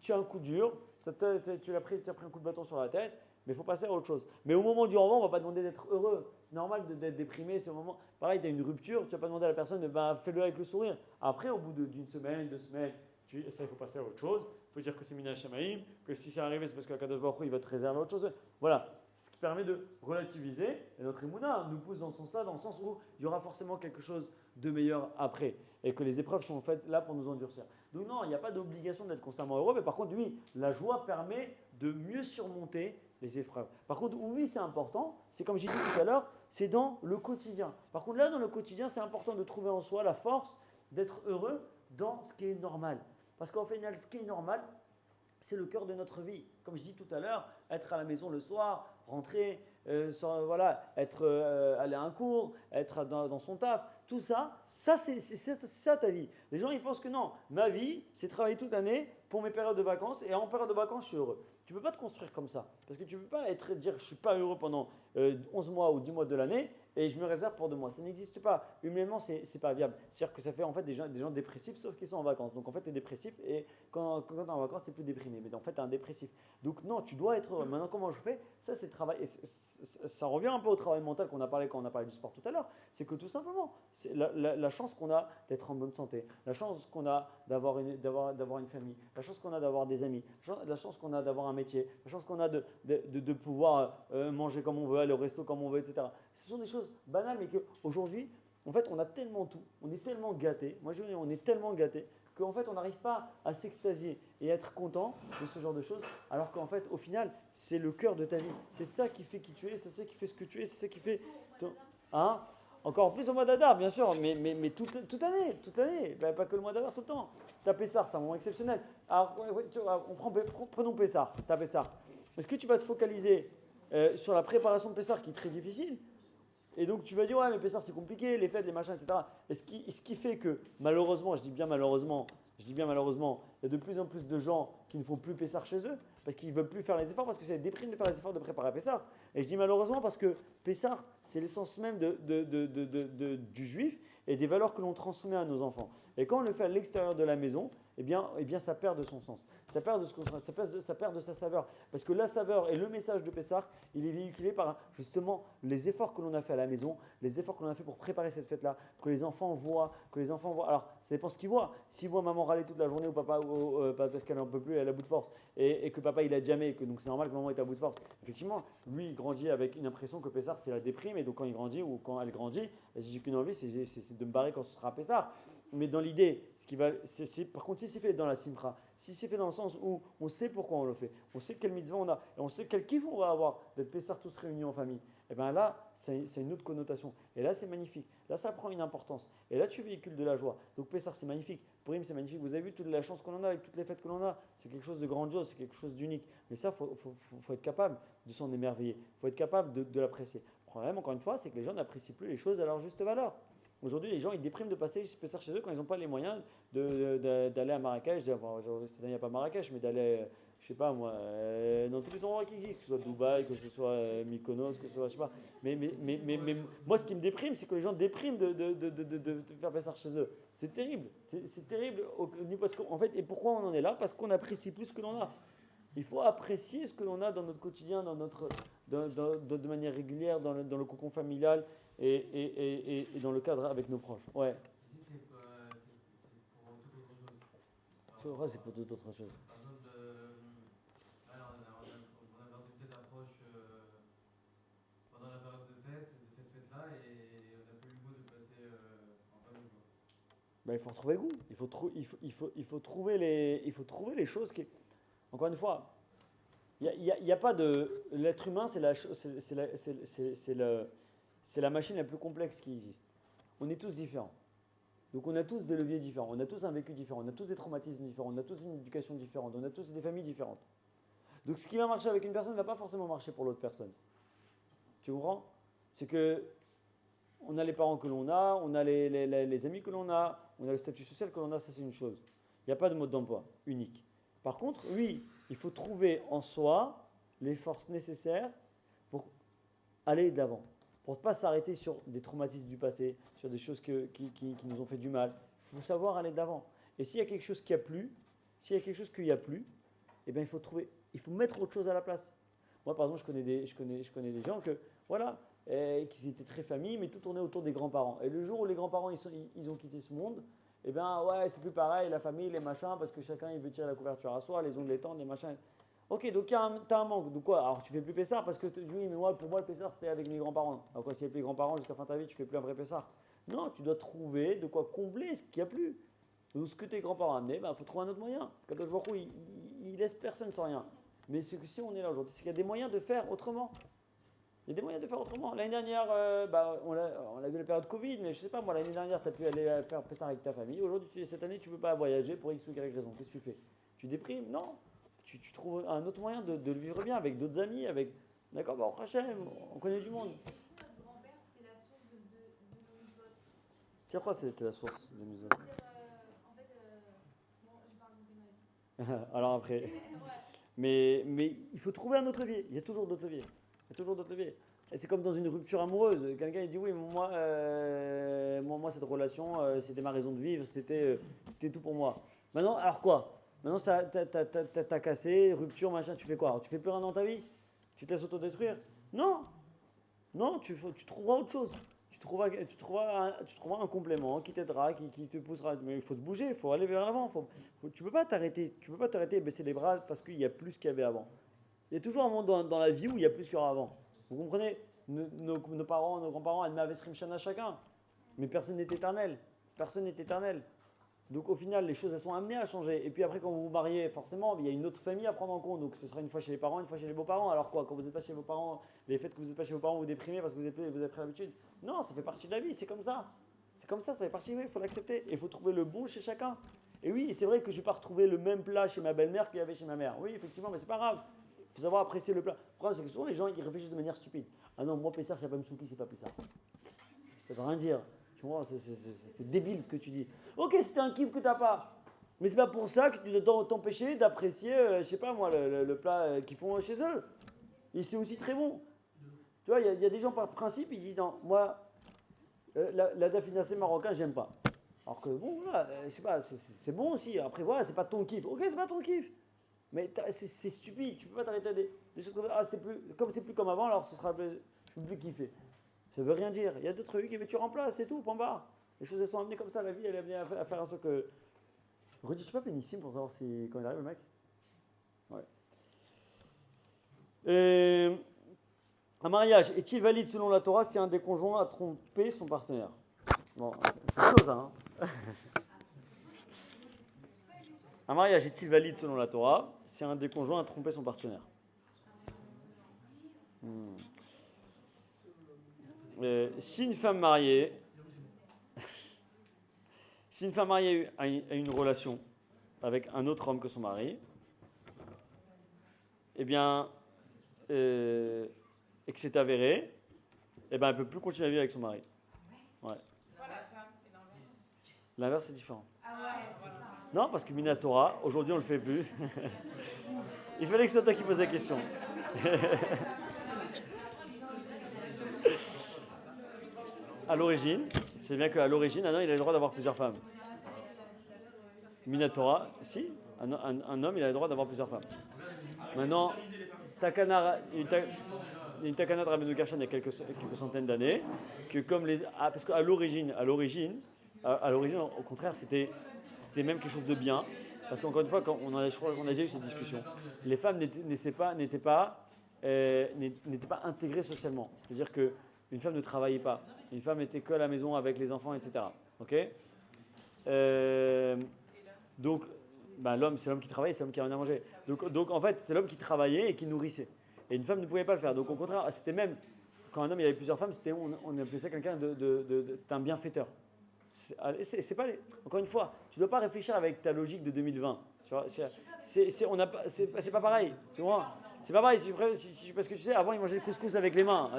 tu as un coup dur, tu as pris un coup de bâton sur la tête, mais il faut passer à autre chose. Mais au moment du revoir, on ne va pas demander d'être heureux. C'est normal d'être déprimé. C'est au moment. Pareil, tu as une rupture, tu ne vas pas demander à la personne de fais-le avec le sourire. Après, au bout d'une semaine, 2 semaines, il faut passer à autre chose. Il faut dire que c'est Mina Shamaïm, que si c'est arrivé, c'est parce que Kadosh Baruch Hu, il va te réserver autre chose. Voilà. Ce qui permet de relativiser. Et notre Emouna nous pousse dans ce sens-là, dans le sens où il y aura forcément quelque chose de meilleur après. Et que les épreuves sont faites là pour nous endurcir. Donc non, il n'y a pas d'obligation d'être constamment heureux, mais par contre, oui, la joie permet de mieux surmonter les épreuves. Par contre, oui, c'est important, c'est comme j'ai dit tout à l'heure, c'est dans le quotidien. Par contre, là, dans le quotidien, c'est important de trouver en soi la force d'être heureux dans ce qui est normal. Parce qu'en fait, ce qui est normal, c'est le cœur de notre vie. Comme je dis tout à l'heure, être à la maison le soir, rentrer, aller à un cours, être dans son taf, tout ça, c'est ça ta vie. Les gens, ils pensent que non, ma vie, c'est travailler toute l'année pour mes périodes de vacances et en période de vacances, je suis heureux. Tu ne peux pas te construire comme ça. Parce que tu ne peux pas dire je ne suis pas heureux pendant 11 mois ou 10 mois de l'année et je me réserve pour 2 mois. Ça n'existe pas. Humainement, ce n'est pas viable. C'est-à-dire que ça fait en fait des gens dépressifs sauf qu'ils sont en vacances. Donc en fait, tu es dépressif et quand tu es en vacances, c'est plus déprimé. Mais en fait, tu es un dépressif. Donc non, tu dois être heureux. Maintenant, comment je fais? Ça, c'est le travail. Et ça revient un peu au travail mental qu'on a parlé quand on a parlé du sport tout à l'heure. C'est que tout simplement, c'est la chance qu'on a d'être en bonne santé, la chance qu'on a d'avoir une famille, la chance qu'on a d'avoir des amis, la chance qu'on a d'avoir un métier, la chance qu'on a de pouvoir manger comme on veut, aller au resto comme on veut, etc. Ce sont des choses banales, mais qu'aujourd'hui, en fait, on a tellement tout, on est tellement gâtés, moi je veux dire, on est tellement gâtés, qu'en fait, on n'arrive pas à s'extasier et à être content de ce genre de choses, alors qu'en fait, au final, c'est le cœur de ta vie. C'est ça qui fait qui tu es, c'est ça qui fait ce que tu es, c'est ça qui fait… Hein? Encore plus au mois d'Adar, bien sûr, mais toute l'année, pas que le mois d'Adar, tout le temps. T'as Pessar, c'est un moment exceptionnel. Alors, prenons Pessar, t'as Pessar. Est-ce que tu vas te focaliser sur la préparation de Pessar qui est très difficile? Et donc tu vas dire, ouais, mais Pessar c'est compliqué, les fêtes, les machins, etc. Et ce qui fait que, malheureusement, je dis bien malheureusement, il y a de plus en plus de gens qui ne font plus Pessar chez eux, parce qu'ils ne veulent plus faire les efforts, parce que c'est déprime de faire les efforts de préparer Pessar. Et je dis malheureusement parce que Pessar, c'est l'essence même du juif et des valeurs que l'on transmet à nos enfants. Et quand on le fait à l'extérieur de la maison, eh bien, ça perd de son sens. Ça perd de sa saveur. Parce que la saveur et le message de Pessah, il est véhiculé par justement les efforts que l'on a fait à la maison, les efforts que l'on a fait pour préparer cette fête-là, que les enfants voient. Alors, ça dépend ce qu'ils voient. S'ils voient maman râler toute la journée ou papa parce qu'elle n'en peut plus, elle est à bout de force, et que papa il a jamais, donc c'est normal que maman est à bout de force. Effectivement, lui il grandit avec une impression que Pessah c'est la déprime, et donc quand il grandit ou quand elle grandit, elle dit j'ai qu'une envie, c'est de me barrer quand ce sera Pessah. Mais dans l'idée, par contre, si c'est fait dans la simcha, si c'est fait dans le sens où on sait pourquoi on le fait, on sait quel mitzvah on a, et on sait quel kiff on va avoir d'être Pessar tous réunis en famille, et bien là, c'est une autre connotation. Et là, c'est magnifique. Là, ça prend une importance. Et là, tu véhicules de la joie. Donc, Pessar, c'est magnifique. Purim, c'est magnifique. Vous avez vu toute la chance qu'on en a avec toutes les fêtes que l'on a. C'est quelque chose de grandiose, c'est quelque chose d'unique. Mais ça, faut être capable de s'en émerveiller. Il faut être capable de l'apprécier. Le problème, encore une fois, c'est que les gens n'apprécient plus les choses à leur juste valeur. Aujourd'hui, les gens, ils dépriment de passer Pessar chez eux quand ils n'ont pas les moyens d'aller à Marrakech. Cette année, il n'y a pas Marrakech, mais d'aller, je sais pas moi, dans tous les endroits qui existent, que ce soit Dubaï, que ce soit Mykonos, que ce soit, je sais pas. Mais moi, ce qui me déprime, c'est que les gens dépriment de faire Pessar chez eux. C'est terrible. C'est terrible. Parce qu'en fait, et pourquoi on en est là? Parce qu'on apprécie plus ce que l'on a. Il faut apprécier ce que l'on a dans notre quotidien, de manière régulière, dans le cocon familial et dans le cadre avec nos proches. Ouais. Ici, c'est pour toute autre chose. C'est vrai, c'est pour toute autre chose. Par exemple, là, on a dans une telle approche pendant la période de fête, de cette fête-là, et on n'a plus le goût de passer en famille. Ben, il faut retrouver le goût. Il faut trouver les choses qui. Encore une fois, il y a pas de. L'être humain, c'est la machine la plus complexe qui existe. On est tous différents. Donc on a tous des leviers différents, on a tous un vécu différent, on a tous des traumatismes différents, on a tous une éducation différente, on a tous des familles différentes. Donc ce qui va marcher avec une personne ne va pas forcément marcher pour l'autre personne. Tu comprends? C'est que on a les parents que l'on a, on a les amis que l'on a, on a le statut social que l'on a, ça c'est une chose. Il n'y a pas de mode d'emploi unique. Par contre, oui, il faut trouver en soi les forces nécessaires pour aller de l'avant. Pour ne pas s'arrêter sur des traumatismes du passé, sur des choses qui nous ont fait du mal. Il faut savoir aller de l'avant. Et s'il y a quelque chose qui a plu, s'il y a quelque chose qu'il n'y a plus, eh bien, il faut mettre autre chose à la place. Moi, par exemple, je connais des gens que, voilà, qui étaient très familles, mais tout tournait autour des grands-parents. Et le jour où les grands-parents ils ont quitté ce monde, eh bien, ouais, c'est plus pareil, la famille, les machins, parce que chacun il veut tirer la couverture à soi, les ongles, les tendres, les machins. Ok, donc tu as un manque. Donc quoi? Alors tu fais plus Pessar parce que oui, mais pour moi le Pessar c'était avec mes grands-parents. Alors quoi, s'il n'y a plus les grands-parents jusqu'à la fin de ta vie, tu fais plus un vrai Pessar? Non, tu dois trouver de quoi combler ce qu'il n'y a plus. Donc ce que tes grands-parents ont amené, il faut trouver un autre moyen. Kadosh Baruch Hu, il laisse personne sans rien. Mais c'est que si on est là aujourd'hui, c'est qu'il y a des moyens de faire autrement. Il y a des moyens de faire autrement. L'année dernière, on a vu la période Covid, mais je sais pas, moi l'année dernière, tu as pu aller faire Pessar avec ta famille. Aujourd'hui, cette année, tu ne peux pas voyager pour X ou Y raison. Qu'est-ce que tu fais? Tu déprimes? Non. Tu trouves un autre moyen de le vivre bien avec d'autres amis, avec. D'accord, bah, Hachem, on connaît du monde. Et si notre grand-père, c'était la source de nos mitzvot? C'est quoi c'était la source des musulmans? En fait, bon, je vais pas raconter ma vie. Alors après. Ouais. Mais il faut trouver un autre levier. Il y a toujours d'autres leviers. Il y a toujours d'autres leviers. Et c'est comme dans une rupture amoureuse. Quelqu'un il dit oui, moi cette relation, c'était ma raison de vivre, c'était tout pour moi. Maintenant, alors quoi? Maintenant, t'as cassé, rupture, machin, tu fais quoi? Alors, tu fais plus rien dans ta vie? Tu te laisses autodétruire? Non! Non, tu trouveras autre chose. Tu trouveras un complément qui t'aidera, qui te poussera. Mais il faut se bouger, il faut aller vers l'avant. Tu ne peux pas t'arrêter et baisser les bras parce qu'il y a plus qu'il y avait avant. Il y a toujours un moment dans la vie où il y a plus qu'il y aura avant. Vous comprenez? Nos parents, nos grands-parents, Adma Vesrim Shana chacun. Mais personne n'est éternel. Personne n'est éternel. Donc au final, les choses elles sont amenées à changer. Et puis après, quand vous vous mariez, forcément, il y a une autre famille à prendre en compte. Donc ce sera une fois chez les parents, une fois chez les beaux-parents. Alors quoi, quand vous n'êtes pas chez vos parents, les fêtes que vous n'êtes pas chez vos parents, vous déprimez parce que vous avez pris l'habitude. Non, ça fait partie de la vie, c'est comme ça. C'est comme ça fait partie de la vie, il faut l'accepter. Et il faut trouver le bon chez chacun. Et oui, c'est vrai que je ne vais pas retrouver le même plat chez ma belle-mère qu'il y avait chez ma mère. Oui, effectivement, mais c'est pas grave. Il faut savoir apprécier le plat. Le problème, c'est que souvent les gens ils réfléchissent de manière stupide. Ah non, moi, Pessar, c'est pas Mtsouki, c'est pas Pessar. Ça veut rien dire. Tu vois, c'est débile ce que tu dis. Ok, c'était un kiff que tu n'as pas. Mais c'est pas pour ça que tu dois t'empêcher d'apprécier, je sais pas moi, le plat qu'ils font chez eux. Et c'est aussi très bon. Tu vois, il y a des gens par principe, ils disent non, moi, la dafinacée marocain, j'aime pas. Alors que bon, voilà, je sais pas, c'est bon aussi. Après, voilà, c'est pas ton kiff. Ok, c'est pas ton kiff. Mais c'est stupide, tu peux pas t'arrêter à des choses comme ça. Ah, c'est plus comme avant, alors je peux plus kiffer. Ça veut rien dire. Il y a d'autres trucs, mais tu remplaces, c'est tout, point barre. Les choses elles sont amenées comme ça, la vie elle est amenée à faire un truc que. Redis, je suis pas pénissime pour savoir si quand il arrive le mec. Ouais. Un mariage est-il valide selon la Torah si un des conjoints a trompé son partenaire? Bon, c'est une chose, hein. mariage est-il valide selon la Torah si un des conjoints a trompé son partenaire? Si une femme mariée, si une femme mariée a une relation avec un autre homme que son mari, eh bien, et que c'est avéré, eh bien, elle ne peut plus continuer à vivre avec son mari. Ouais. L'inverse, c'est différent. Non, parce que Minatora, aujourd'hui, on ne le fait plus. Il fallait que ce soit toi qui pose la question. À l'origine, c'est bien qu'à l'origine, un homme, il a le droit d'avoir plusieurs femmes. Minatora, si, un homme, il a le droit d'avoir plusieurs femmes. Maintenant, Takana, une Takana de Rabbeinu Gershon il y a quelques centaines d'années, que comme parce qu'à l'origine, au contraire, c'était même quelque chose de bien, parce qu'encore une fois, quand on a déjà eu cette discussion, les femmes n'étaient pas intégrées socialement. C'est-à-dire qu'une femme ne travaillait pas, une femme était que à la maison avec les enfants, etc. Ok? Donc, l'homme, c'est l'homme qui travaillait, c'est l'homme qui a rien à manger. Donc en fait, c'est l'homme qui travaillait et qui nourrissait. Et une femme ne pouvait pas le faire. Donc au contraire, c'était même, quand un homme il avait plusieurs femmes, on appelait ça quelqu'un c'était un bienfaiteur. C'est pas, encore une fois, tu ne dois pas réfléchir avec ta logique de 2020. Tu vois, c'est pas pareil. Tu vois, c'est pas pareil. Parce que tu sais, avant ils mangeaient le couscous avec les mains.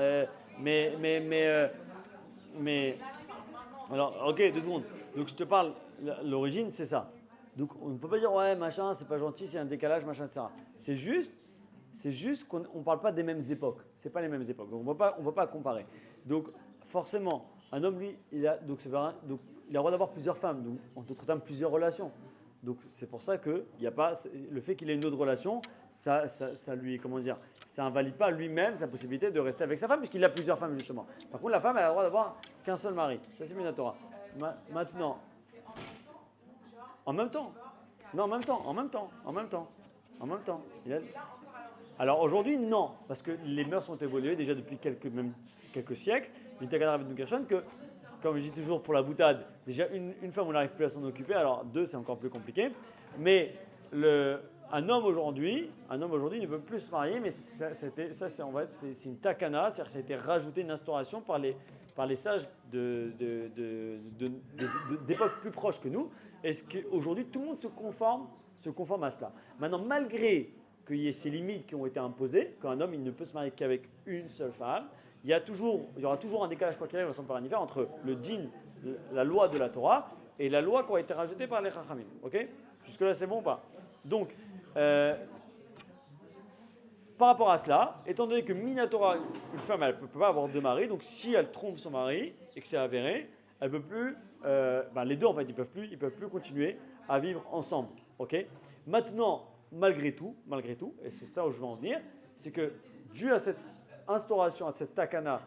Alors, ok, 2 secondes. Donc je te parle, l'origine c'est ça. Donc on ne peut pas dire ouais machin c'est pas gentil, c'est un décalage machin etc. C'est juste qu'on ne parle pas des mêmes époques. C'est pas les mêmes époques. Donc on ne peut pas comparer. Donc forcément un homme lui il a le droit d'avoir plusieurs femmes. Donc en d'autres termes plusieurs relations. Donc c'est pour ça que il y a pas le fait qu'il ait une autre relation, ça lui ça invalide pas lui-même sa possibilité de rester avec sa femme puisqu'il a plusieurs femmes justement. Par contre la femme elle a le droit d'avoir qu'un seul mari. Ça c'est Minatora. Maintenant. En même temps. Non, en même temps. Alors aujourd'hui, non, parce que les mœurs ont évolué déjà depuis quelques siècles. Il était à que, comme je dis toujours pour la boutade, déjà une femme on n'arrive plus à s'en occuper, alors 2 c'est encore plus compliqué. Mais un homme aujourd'hui ne peut plus se marier, mais c'est une takana, c'est-à-dire que ça a été rajouté une instauration par les sages d'époques plus proches que nous. Est-ce qu'aujourd'hui, tout le monde se conforme à cela. Maintenant, malgré qu'il y ait ces limites qui ont été imposées, qu'un homme il ne peut se marier qu'avec une seule femme, il y aura toujours un décalage, quoi qu'il arrive, entre le din, la loi de la Torah, et la loi qui a été rajoutée par les Chachamim. Ok? Jusque-là, c'est bon ou pas? Donc, par rapport à cela, étant donné que Minatora, une femme, elle ne peut pas avoir 2 maris, donc si elle trompe son mari et que c'est avéré, elle peut plus, les deux en fait, ils peuvent plus continuer à vivre ensemble. Ok? Maintenant, malgré tout, et c'est ça où je veux en venir, c'est que dû à cette instauration, à cette takana,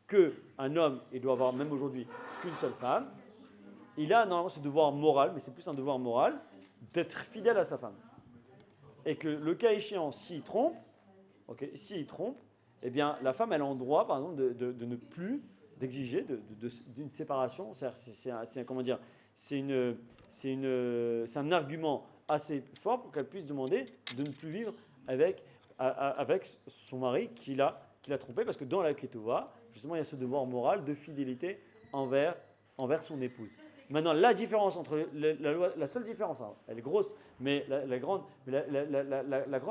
qu'un homme, il doit avoir même aujourd'hui qu'une seule femme, il a normalement ce devoir moral, mais c'est plus un devoir moral, d'être fidèle à sa femme. Et que le cas échéant, s'il trompe, eh bien la femme elle a le droit, par exemple, de ne plus d'exiger d'une séparation. C'est un argument assez fort pour qu'elle puisse demander de ne plus vivre avec son mari qui l'a trompé, parce que dans la Ketouva, justement, il y a ce devoir moral de fidélité envers son épouse. Maintenant, la différence entre la loi, la seule différence, hein, elle est grosse, mais la grande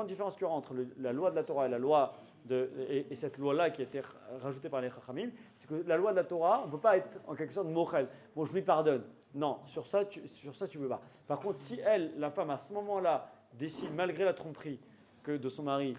différence qu'il y aura entre la loi de la Torah et la loi et cette loi-là qui a été rajoutée par les Chachamim, c'est que la loi de la Torah, on ne peut pas être en quelque sorte mochel. Bon, je lui pardonne. Non, sur ça, tu ne peux pas. Par contre, si la femme, à ce moment-là, décide, malgré la tromperie de son mari,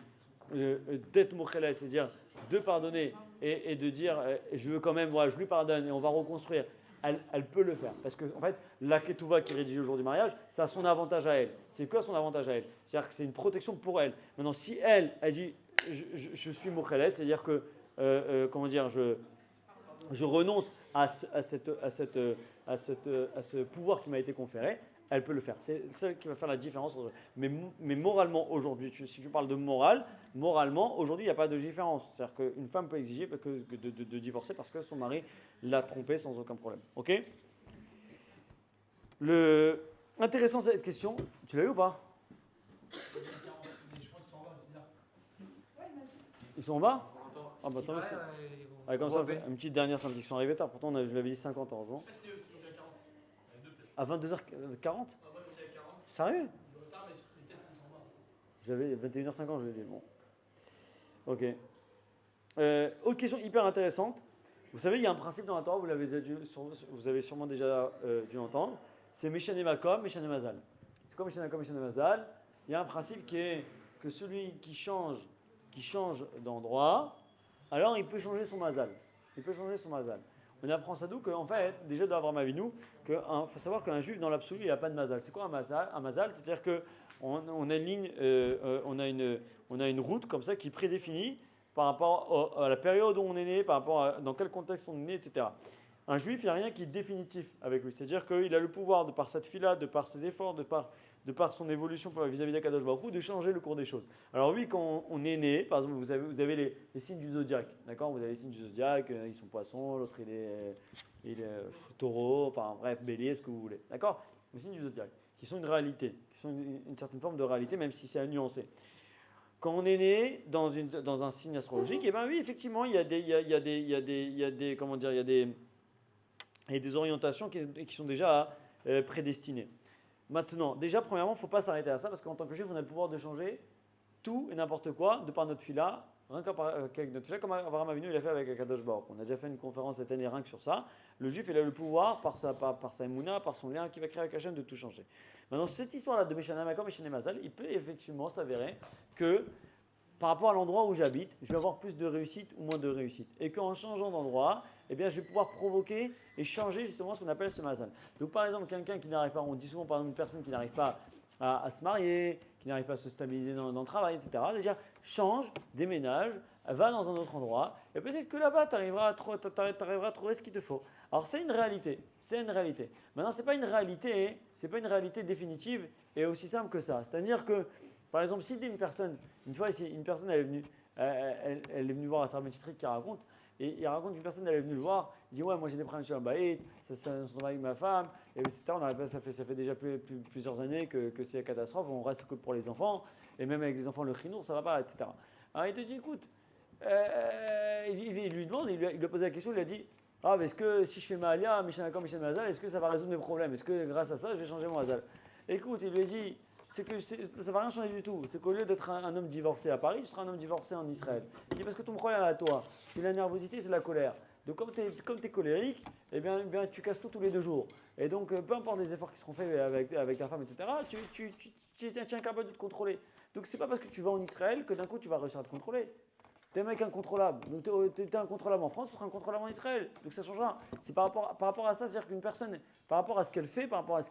d'être mochel, c'est-à-dire de pardonner et de dire je veux quand même, moi, je lui pardonne et on va reconstruire, elle peut le faire. Parce que, en fait, la ketouva qui est rédigée au jour du mariage, ça a son avantage à elle. C'est quoi son avantage à elle? C'est-à-dire que c'est une protection pour elle. Maintenant, si elle dit je suis mochelet, c'est-à-dire que je renonce à ce pouvoir qui m'a été conféré, elle peut le faire. C'est ça qui va faire la différence. Mais moralement, aujourd'hui, si je parle de moralement, aujourd'hui, il n'y a pas de différence. C'est-à-dire qu'une femme peut exiger de divorcer parce que son mari l'a trompée sans aucun problème. Ok? Intéressant cette question. Tu l'as eu ou pas? Mais je crois qu'ils sont en bas, c'est bien. Ouais, il m'a dit. Ils sont en bas? On entend. Ah bah Il tant mieux. paraît, Allez, comme on ça, voit une petite dernière simple. Ils sont arrivés tard. Pourtant, je l'avais dit 50 heureusement. Je sais pas si c'est eux qui ont dit à 40. Il y en a deux peut-être. À 22h40? Ah, moi, ils m'ont dit à 40. Sérieux? Du retard, mais peut-être qu'ils sont en bas. J'avais 21h50, je l'ai dit. Bon. Ok. Autre question hyper intéressante. Vous savez, il y a un principe dans la Torah, vous avez sûrement déjà dû entendre. C'est Meshane Makom, Meshane Mazal. C'est quoi Meshane Makom, Meshane Mazal? Il y a un principe qui est que celui qui change d'endroit, alors il peut changer son Mazal. Il peut changer son Mazal. On apprend ça d'où qu'en fait, déjà d'Avraham Avinu, il faut savoir qu'un juif dans l'absolu, il n'a pas de Mazal. C'est quoi un Mazal? Un Mazal, c'est-à-dire qu'on a une ligne, on a une route comme ça qui est prédéfinie par rapport à la période où on est né, par rapport à dans quel contexte on est né, etc. Un juif, il n'y a rien qui est définitif avec lui. C'est-à-dire qu'il a le pouvoir, de par cette fila, de par ses efforts, de par son évolution vis-à-vis d'Akadosh Baruch Hu, de changer le cours des choses. Alors oui, quand on est né, par exemple, vous avez les signes du zodiaque, d'accord? Vous avez les signes du zodiaque, ils sont poissons, l'autre il est taureau, enfin bref, bélier, ce que vous voulez, d'accord? Les signes du zodiaque, qui sont une réalité, qui sont une certaine forme de réalité, même si c'est à nuancer. Quand on est né dans un signe astrologique, et bien oui, effectivement, il y a des orientations qui sont déjà prédestinées. Maintenant, déjà, premièrement, il ne faut pas s'arrêter à ça, parce qu'en tant que juif, on a le pouvoir de changer tout et n'importe quoi de par notre fila, rien qu'avec notre fila, comme Avraham Avinu il a fait avec Akadosh Baruch. On a déjà fait une conférence cette année rien que sur ça. Le juif, il a le pouvoir, par sa émouna, par son lien qui va créer avec Hachem, de tout changer. Maintenant, cette histoire-là de Meshana Makom, Meshana Mazal, il peut effectivement s'avérer que par rapport à l'endroit où j'habite, je vais avoir plus de réussite ou moins de réussite. Et qu'en changeant d'endroit, eh bien, je vais pouvoir provoquer et changer justement ce qu'on appelle ce mazal. Donc par exemple, quelqu'un qui n'arrive pas, on dit souvent par exemple une personne qui n'arrive pas à se marier, qui n'arrive pas à se stabiliser dans le travail, etc. C'est-à-dire, change, déménage, va dans un autre endroit, et peut-être que là-bas, tu arriveras à trouver ce qu'il te faut. Alors c'est une réalité, c'est une réalité. Maintenant, c'est pas une réalité définitive et aussi simple que ça. C'est-à-dire que, par exemple, si tu es une personne, une fois, une personne elle est venue voir un sarmétrique qui raconte, et il raconte une personne, elle est venue le voir, il dit ouais, moi j'ai des problèmes sur un baït, ça va avec ma femme, et etc. Ça fait déjà plusieurs années que c'est la catastrophe, on reste que pour les enfants, et même avec les enfants, le chinour, ça va pas, etc. Alors il te dit écoute, il lui demande, il lui a posé la question, il lui a dit ah, mais est-ce que si je fais ma alia, Mishanakam, Mishan Mazal, est-ce que ça va résoudre mes problèmes? Est-ce que grâce à ça, je vais changer mon Hazal? Écoute, il lui a dit ça ne va rien changer du tout. C'est qu'au lieu d'être un homme divorcé à Paris, tu seras un homme divorcé en Israël. Il dit parce que ton problème à toi, c'est la nervosité, c'est la colère. Donc comme tu es colérique, eh bien, tu casses tout tous les 2 jours. Et donc peu importe les efforts qui seront faits avec ta femme, etc., tu es incapable de te contrôler. Donc c'est pas parce que tu vas en Israël que d'un coup tu vas réussir à te contrôler. T'es un mec incontrôlable. Donc t'es incontrôlable en France, tu seras incontrôlable en Israël. Donc ça changera. C'est par rapport à ça, c'est-à-dire qu'une personne, par rapport à ce qu'elle fait, par rapport à ce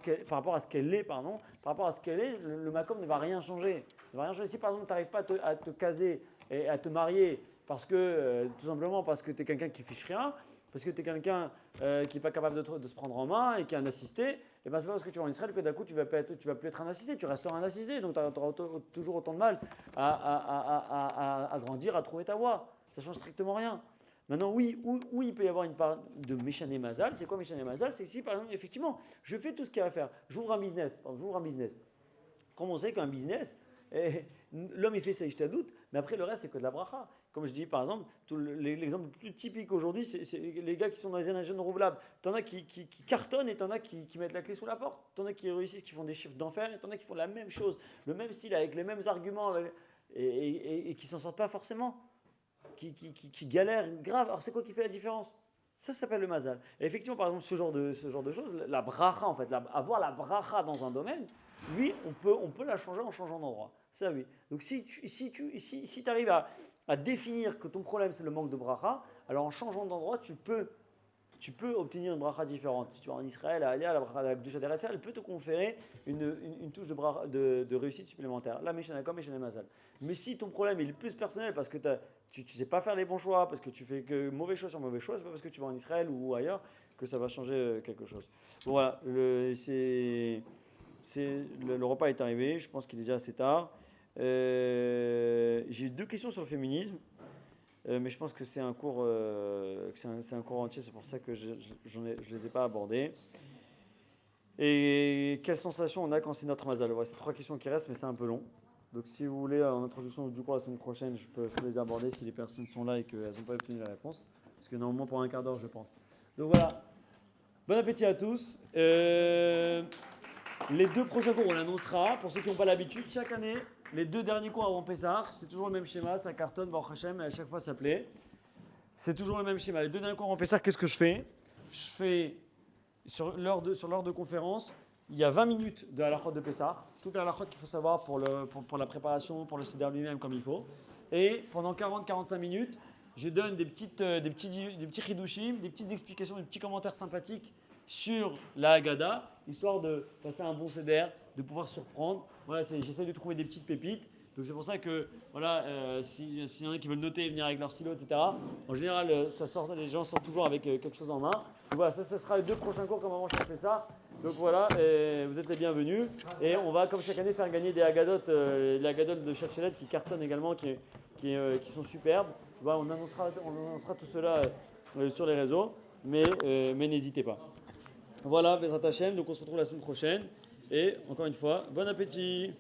qu'elle est, par rapport à ce qu'elle est, le makom ne va rien changer. Ne va rien changer. Si par exemple tu n'arrives pas à te caser et à te marier parce que, tout simplement parce que tu es quelqu'un qui fiche rien, parce que tu es quelqu'un qui n'est pas capable de se prendre en main et qui est un assisté, et ben c'est pas parce que tu vas en Israël que d'un coup tu vas plus être un assisté, tu resteras un assisté, donc tu auras toujours autant de mal à grandir, à trouver ta voie. Ça change strictement rien. Maintenant, oui, où il peut y avoir une part de Meshane Mazal, c'est quoi Meshane Mazal? C'est si par exemple, effectivement, je fais tout ce qu'il y a à faire, j'ouvre un business, Comme on sait qu'un business, l'homme il fait ça, je doute, mais après le reste c'est que de la bracha. Comme je dis par exemple, l'exemple le plus typique aujourd'hui, c'est les gars qui sont dans les énergies renouvelables. T'en as qui cartonnent et t'en as qui mettent la clé sous la porte. T'en as qui réussissent, qui font des chiffres d'enfer, et t'en as qui font la même chose, le même style, avec les mêmes arguments, et qui s'en sortent pas forcément, qui galèrent grave. Alors c'est quoi qui fait la différence? Ça s'appelle le mazal. Et effectivement, par exemple, ce genre de choses, la bracha en fait, avoir la bracha dans un domaine, oui, on peut la changer en changeant d'endroit. Ça oui. Donc si tu arrives à définir que ton problème c'est le manque de bracha, alors en changeant d'endroit, tu peux obtenir une bracha différente. Si tu vas en Israël, à la bracha de la Kedusha d'Eretz, elle peut te conférer une touche de réussite supplémentaire. La Meshana Kom, Meshana Mazal. Mais si ton problème est plus personnel parce que tu ne sais pas faire les bons choix, parce que tu fais que mauvais choix sur mauvais choix, c'est pas parce que tu vas en Israël ou ailleurs que ça va changer quelque chose. Bon voilà, le repas est arrivé, je pense qu'il est déjà assez tard. J'ai 2 questions sur le féminisme. Mais je pense que c'est un cours, c'est un cours entier, c'est pour ça que je ne les ai pas abordés. Et quelle sensation on a quand c'est notre mazal? Voilà, c'est 3 questions qui restent, mais c'est un peu long. Donc si vous voulez, en introduction du cours la semaine prochaine, je peux les aborder si les personnes sont là et qu'elles n'ont pas obtenu la réponse. Parce que normalement pour un quart d'heure, je pense. Donc voilà. Bon appétit à tous. Les 2 prochains cours, on l'annoncera. Pour ceux qui n'ont pas l'habitude, chaque année, les 2 derniers cours avant Pessah, c'est toujours le même schéma. Ça cartonne, Baruch Hashem, et à chaque fois ça plaît. C'est toujours le même schéma. Les 2 derniers cours avant Pessah, qu'est-ce que je fais? Je fais, sur l'heure de conférence, il y a 20 minutes de halachot de Pessah. Toutes les halachot qu'il faut savoir pour la préparation, pour le seder lui-même comme il faut. Et pendant 40-45 minutes, je donne des petits chidushim, des petites explications, des petits commentaires sympathiques sur la Haggadah, histoire de passer un bon seder, de pouvoir surprendre. Voilà, j'essaie de trouver des petites pépites. Donc c'est pour ça que voilà, s'il y en a qui veulent noter et venir avec leur stylo, etc. En général, les gens sortent toujours avec quelque chose en main. Donc voilà, ça sera les 2 prochains cours comme avant je fais ça. Donc voilà, vous êtes les bienvenus. Et on va, comme chaque année, faire gagner des Haggadot, les Haggadot de Chef qui cartonnent également, qui sont superbes. Voilà, on annoncera tout cela sur les réseaux, mais n'hésitez pas. Voilà, Bezrat Hashem, donc on se retrouve la semaine prochaine. Et encore une fois, bon appétit!